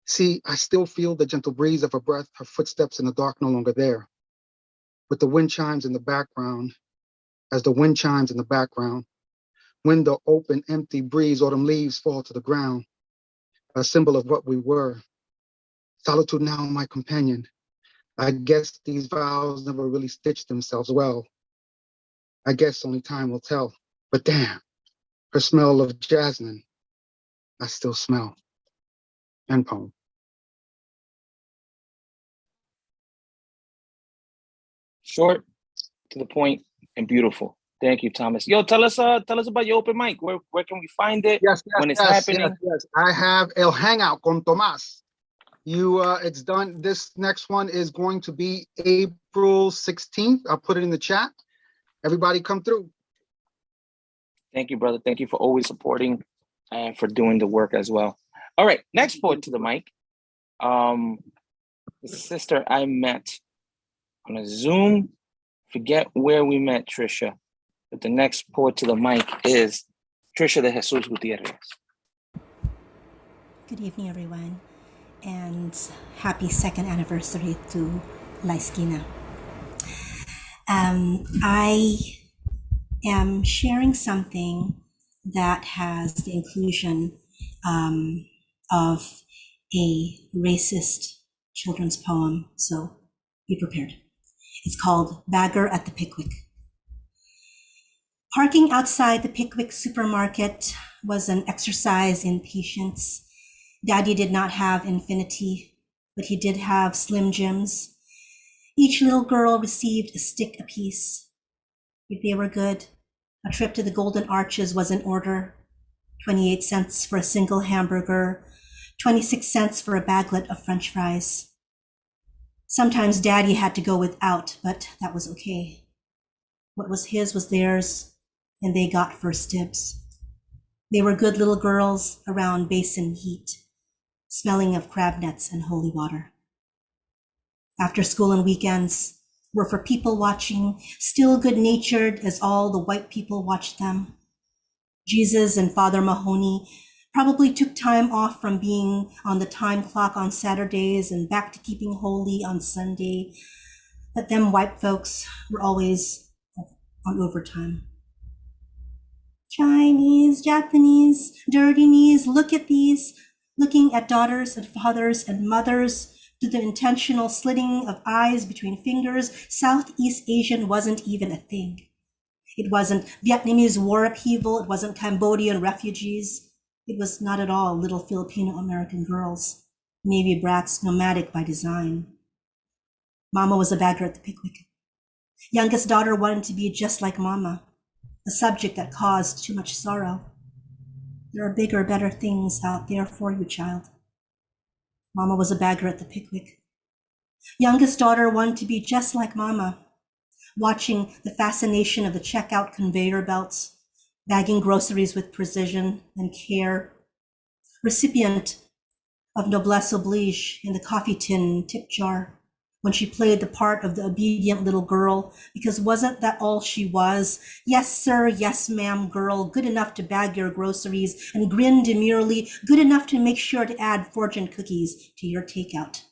See, I still feel the gentle breeze of her breath, her footsteps in the dark no longer there. With the wind chimes in the background, as the wind chimes in the background, window open, empty, breeze, autumn leaves fall to the ground, a symbol of what we were. Solitude now my companion. I guess these vows never really stitched themselves well. I guess only time will tell. But damn, her smell of jasmine, I still smell. End poem. Short, to the point, and beautiful. Thank you, Thomas. Yo, tell us about your open mic. Where can we find it? Yes, when it's happening? Yes. I have El Hangout con Tomás. It's done. This next one is going to be April 16th. I'll put it in the chat. Everybody come through. Thank you, brother. Thank you for always supporting and for doing the work as well. All right, next poet to the mic. The sister I met on a Zoom. Forget where we met, Trisha. But the next poet to the mic is Trisha de Jesus Gutierrez. Good evening, everyone, and happy second anniversary to La Esquina. I am sharing something that has the inclusion of a racist children's poem, so be prepared. It's called Bagger at the Pickwick. Parking outside the Pickwick supermarket was an exercise in patience. Daddy did not have infinity, but he did have Slim Jims. Each little girl received a stick apiece. If they were good, a trip to the Golden Arches was in order. 28 cents for a single hamburger, 26 cents for a baglet of French fries. Sometimes Daddy had to go without, but that was okay. What was his was theirs, and they got first dibs. They were good little girls around basin heat, smelling of crab nets and holy water. After school and weekends were for people watching, still good-natured as all the white people watched them. Jesus and Father Mahoney Probably took time off from being on the time clock on Saturdays and back to keeping holy on Sunday. But them white folks were always on overtime. Chinese, Japanese, dirty knees, look at these, looking at daughters and fathers and mothers through the intentional slitting of eyes between fingers. Southeast Asian wasn't even a thing. It wasn't Vietnamese war upheaval. It wasn't Cambodian refugees. It was not at all little Filipino American girls, Navy brats, nomadic by design. Mama was a bagger at the Pickwick. Youngest daughter wanted to be just like Mama, a subject that caused too much sorrow. There are bigger, better things out there for you, child. Mama was a bagger at the Pickwick. Youngest daughter wanted to be just like Mama, watching the fascination of the checkout conveyor belts, bagging groceries with precision and care, recipient of noblesse oblige in the coffee tin tip jar, when she played the part of the obedient little girl, because wasn't that all she was? Yes, sir, yes, ma'am, girl, good enough to bag your groceries and grin demurely, good enough to make sure to add fortune cookies to your takeout.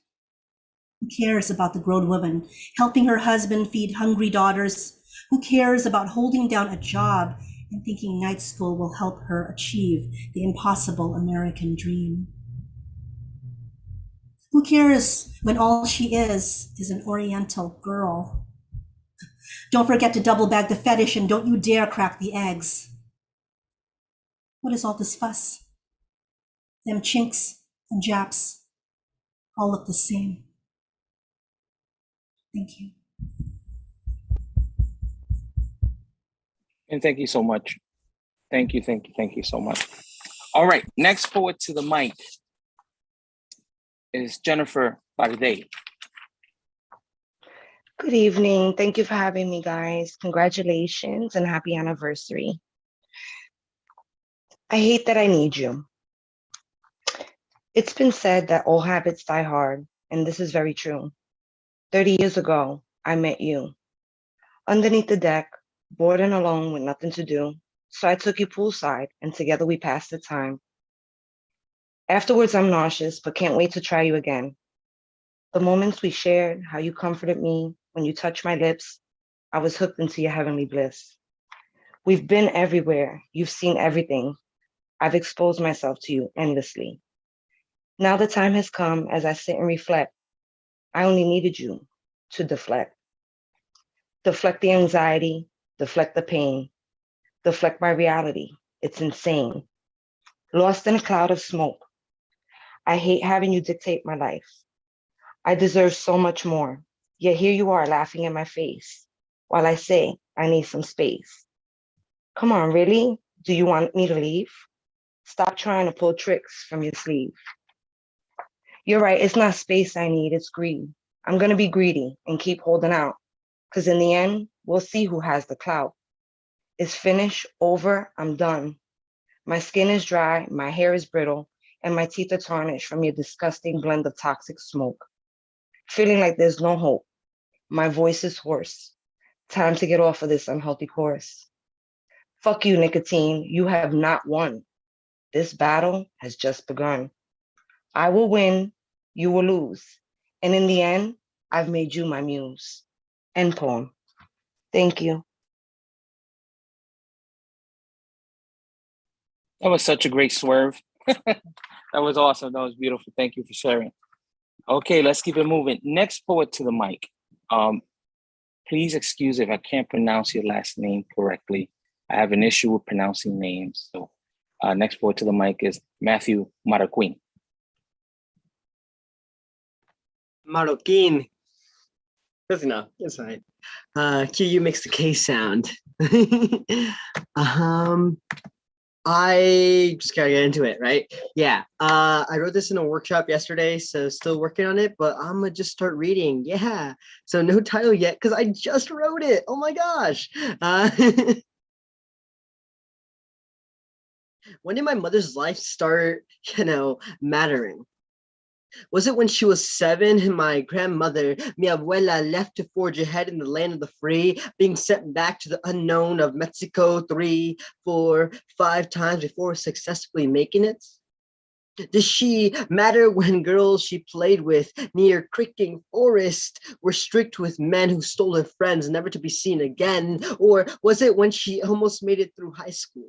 Who cares about the grown woman helping her husband feed hungry daughters? Who cares about holding down a job and thinking night school will help her achieve the impossible American dream? Who cares when all she is an Oriental girl? Don't forget to double bag the fetish and don't you dare crack the eggs. What is all this fuss? Them chinks and Japs all look the same. Thank you. And thank you so much. Thank you so much. All right, next poet to the mic is Jennifer Barday. Good evening. Thank you for having me, guys. Congratulations and happy anniversary. I hate that I need you. It's been said that all habits die hard, and this is very true. 30 years ago, I met you. Underneath the deck, bored and alone with nothing to do, so I took you poolside, and together we passed the time. Afterwards, I'm nauseous, but can't wait to try you again. The moments we shared, how you comforted me, when you touched my lips, I was hooked into your heavenly bliss. We've been everywhere. You've seen everything. I've exposed myself to you endlessly. Now the time has come as I sit and reflect. I only needed you to deflect. Deflect the anxiety, deflect the pain, deflect my reality. It's insane. Lost in a cloud of smoke. I hate having you dictate my life. I deserve so much more. Yet here you are laughing in my face while I say I need some space. Come on, really? Do you want me to leave? Stop trying to pull tricks from your sleeve. You're right, it's not space I need, it's greed. I'm gonna be greedy and keep holding out, because in the end, we'll see who has the clout. It's finished, over, I'm done. My skin is dry, my hair is brittle, and my teeth are tarnished from your disgusting blend of toxic smoke. Feeling like there's no hope. My voice is hoarse. Time to get off of this unhealthy course. Fuck you, nicotine, you have not won. This battle has just begun. I will win, you will lose. And in the end, I've made you my muse. End poem. Thank you. That was such a great swerve. That was awesome. That was beautiful. Thank you for sharing. Okay, let's keep it moving. Next poet to the mic. Please excuse if I can't pronounce your last name correctly. I have an issue with pronouncing names. So next poet to the mic is Matthew Marroquin. Marroquin. That's enough. It's fine. QU makes the K sound. I just gotta get into it, right? Yeah. I wrote this in a workshop yesterday, so still working on it, but I'm gonna just start reading. Yeah. So no title yet because I just wrote it. Oh my gosh. When did my mother's life start, mattering? Was it when she was 7 and my grandmother, mi abuela, left to forge ahead in the land of the free, being sent back to the unknown of Mexico 3, 4, 5 times before successfully making it? Does she matter when girls she played with near Creaking Forest were strict with men who stole her friends, never to be seen again? Or was it when she almost made it through high school,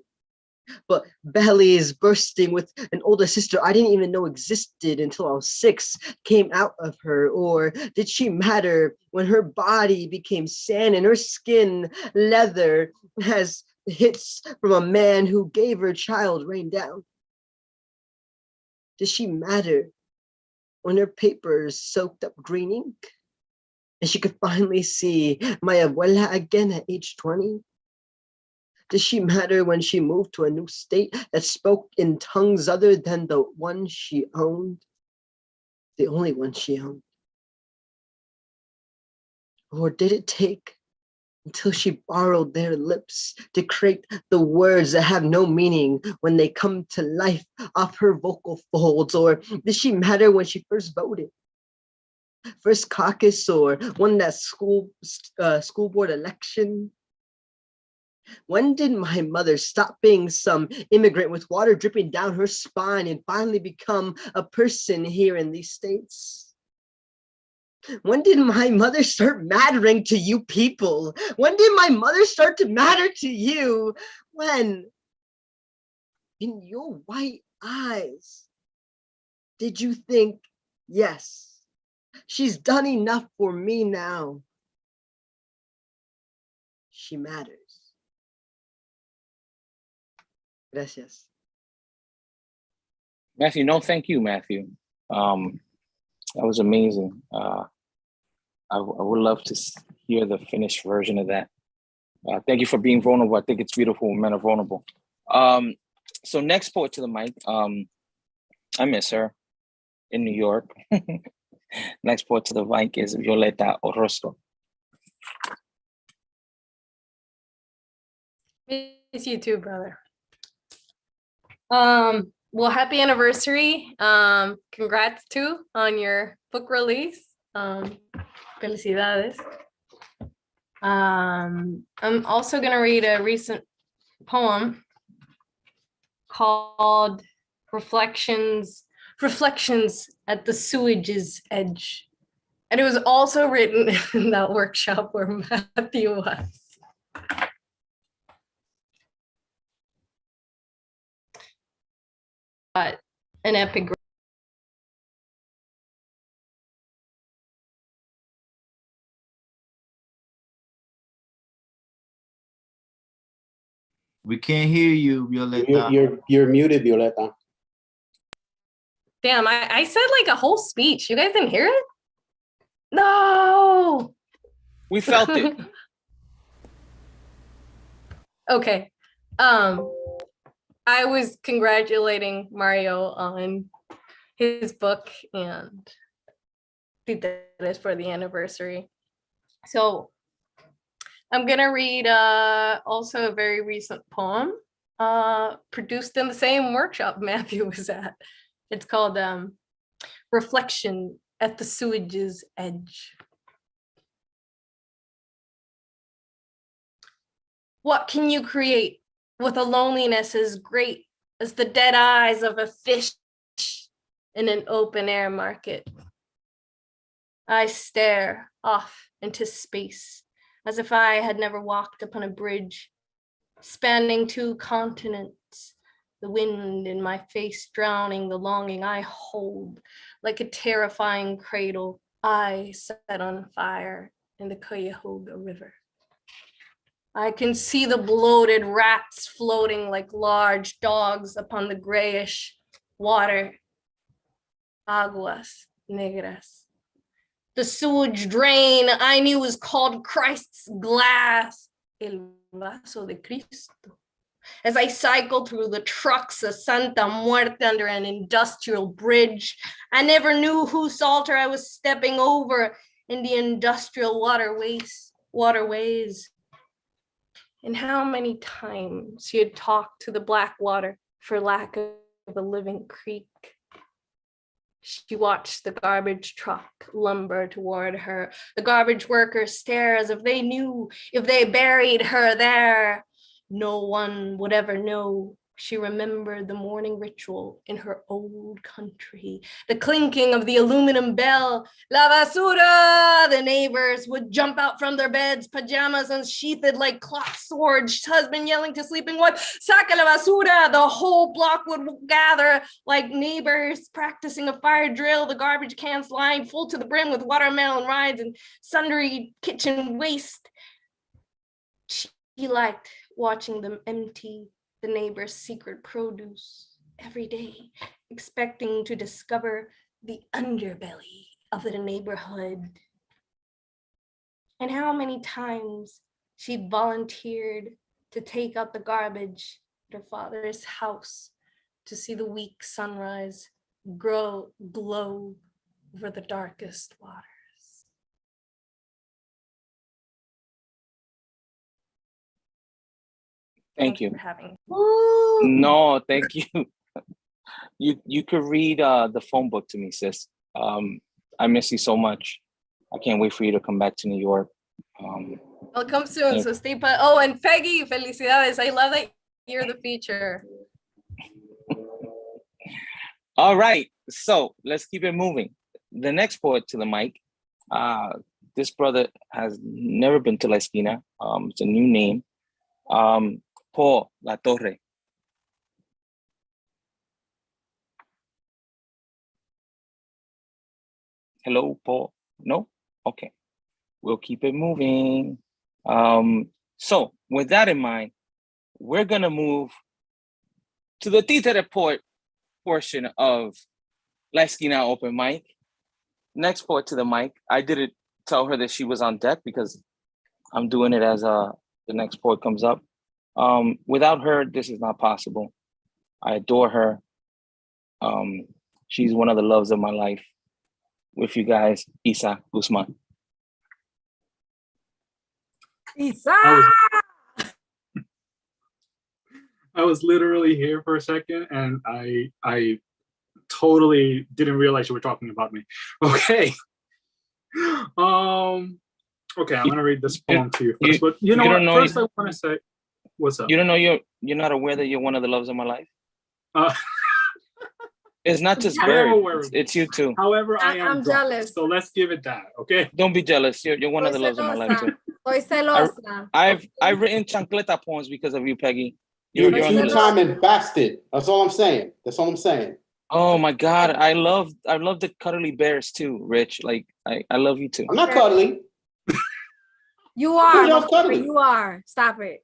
but bellies bursting with an older sister I didn't even know existed until I was 6 came out of her? Or did she matter when her body became sand and her skin leather as hits from a man who gave her child rain down? Does she matter when her papers soaked up green ink and she could finally see my abuela again at age 20? Does she matter when she moved to a new state that spoke in tongues other than the one she owned? The only one she owned? Or did it take until she borrowed their lips to create the words that have no meaning when they come to life off her vocal folds? Or did she matter when she first voted? First caucus or won that school board election? When did my mother stop being some immigrant with water dripping down her spine and finally become a person here in these states? When did my mother start mattering to you people? When did my mother start to matter to you? When, in your white eyes, did you think, yes, she's done enough for me now? She matters. Gracias. Matthew, no, thank you, Matthew. That was amazing. I would love to hear the finished version of that. Thank you for being vulnerable. I think it's beautiful when men are vulnerable. So next poet to the mic, I miss her in New York. Next poet to the mic is Violeta Orozco. Miss you too, brother. Well, happy anniversary. Congrats too on your book release. Felicidades. I'm also gonna read a recent poem called Reflections at the Sewage's Edge. And it was also written in that workshop where Matthew was. An epic. We can't hear you, Violeta. You're muted, Violeta. Damn, I said like a whole speech. You guys didn't hear it? No. We felt it. Okay. I was congratulating Mario on his book and Titeres for the anniversary. So I'm gonna read also a very recent poem produced in the same workshop Matthew was at. It's called Reflection at the Sewage's Edge. What can you create with a loneliness as great as the dead eyes of a fish in an open air market? I stare off into space as if I had never walked upon a bridge spanning 2 continents, the wind in my face drowning the longing I hold like a terrifying cradle I set on fire in the Cuyahoga River. I can see the bloated rats floating like large dogs upon the grayish water. Aguas negras. The sewage drain I knew was called Christ's glass, el vaso de Cristo. As I cycled through the trucks of Santa Muerte under an industrial bridge, I never knew whose altar I was stepping over in the industrial waterways. And how many times she had talked to the black water for lack of a living creek. She watched the garbage truck lumber toward her. The garbage worker stares as if they knew if they buried her there, no one would ever know. She remembered the morning ritual in her old country, the clinking of the aluminum bell, la basura! The neighbors would jump out from their beds, pajamas unsheathed like cloth swords, husband yelling to sleeping wife, saca la basura! The whole block would gather like neighbors practicing a fire drill, the garbage cans lined full to the brim with watermelon rinds and sundry kitchen waste. She liked watching them empty the neighbor's secret produce every day, expecting to discover the underbelly of the neighborhood. And how many times she volunteered to take out the garbage at her father's house to see the weak sunrise glow over the darkest waters. Thank you. For having. No, thank you. You could read the phone book to me, sis. I miss you so much. I can't wait for you to come back to New York. I'll come soon, so stay put. Oh, and Peggy, felicidades. I love that you're the feature. All right, so let's keep it moving. The next poet to the mic, this brother has never been to La Esquina. It's a new name. Paul La Torre. Hello, Paul. No? Okay. We'll keep it moving. So with that in mind, we're gonna move to the Títere Poet portion of La Esquina open mic. Next poet to the mic. I didn't tell her that she was on deck because I'm doing it as the next poet comes up. Without her, this is not possible. I adore her. She's one of the loves of my life. With you guys, Isa Guzman. Isa! I was literally here for a second and I totally didn't realize you were talking about me. Okay. Okay, I'm gonna read this poem to you first. But you know what? First, I want to say, what's up? You don't know you're not aware that you're one of the loves of my life? It's not just bird. It's you too. However, I'm drunk, jealous. so let's give it that, okay? Don't be jealous. You're one of the loves of my life too. Soy celosa. I've written chancleta poems because of you, Peggy. You're two-timing bastard. That's all I'm saying. That's all I'm saying. Oh my God, I love the cuddly bears too, Rich. Like I love you too. I'm not cuddly. You are. You are. Stop it.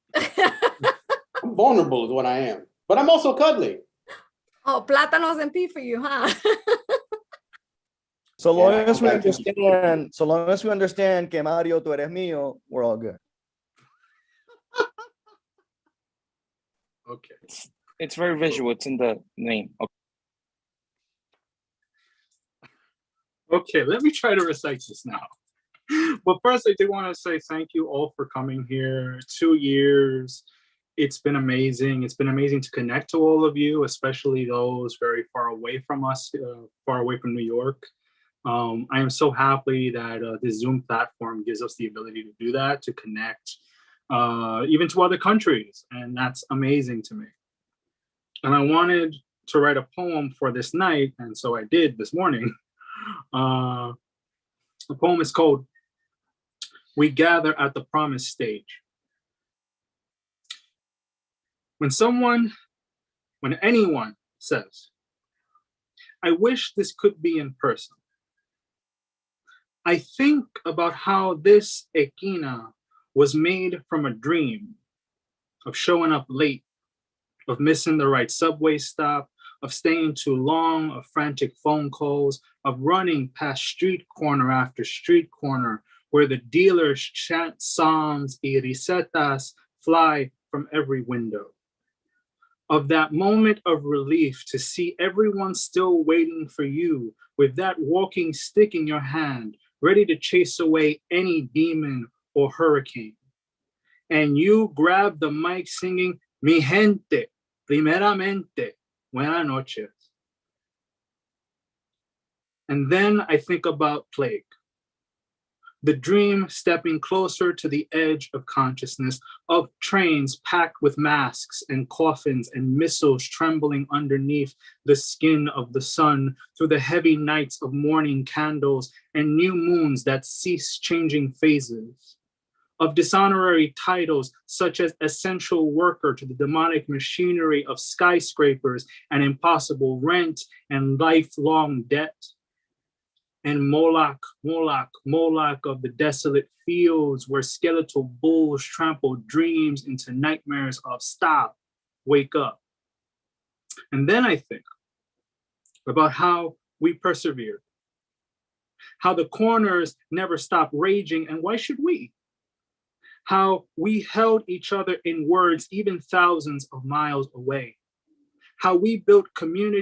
I'm vulnerable is what I am, but I'm also cuddly. Oh, plátanos en pie for you, huh? So long as we understand que Mario, tú eres mío, we're all good. Okay. It's very visual. It's in the name. Okay. Okay, let me try to recite this now. But first, I do want to say thank you all for coming here. 2 years. It's been amazing. It's been amazing to connect to all of you, especially those very far away from us, far away from New York. I am so happy that this Zoom platform gives us the ability to do that, to connect even to other countries. And that's amazing to me. And I wanted to write a poem for this night. And so I did this morning. The poem is called We Gather at the Promise Stage. When anyone says, I wish this could be in person, I think about how this Esquina was made from a dream of showing up late, of missing the right subway stop, of staying too long, of frantic phone calls, of running past street corner after street corner, where the dealers chant psalms y recetas fly from every window. Of that moment of relief to see everyone still waiting for you with that walking stick in your hand, ready to chase away any demon or hurricane. And you grab the mic singing, Mi gente, primeramente, buenas noches. And then I think about plague. The dream stepping closer to the edge of consciousness, of trains packed with masks and coffins and missiles trembling underneath the skin of the sun, through the heavy nights of morning candles and new moons that cease changing phases, of dishonorary titles such as essential worker to the demonic machinery of skyscrapers and impossible rent and lifelong debt. And Moloch, Moloch, Moloch of the desolate fields where skeletal bulls trample dreams into nightmares of stop, wake up. And then I think about how we persevered, how the corners never stopped raging, and why should we? How we held each other in words even thousands of miles away, how we built community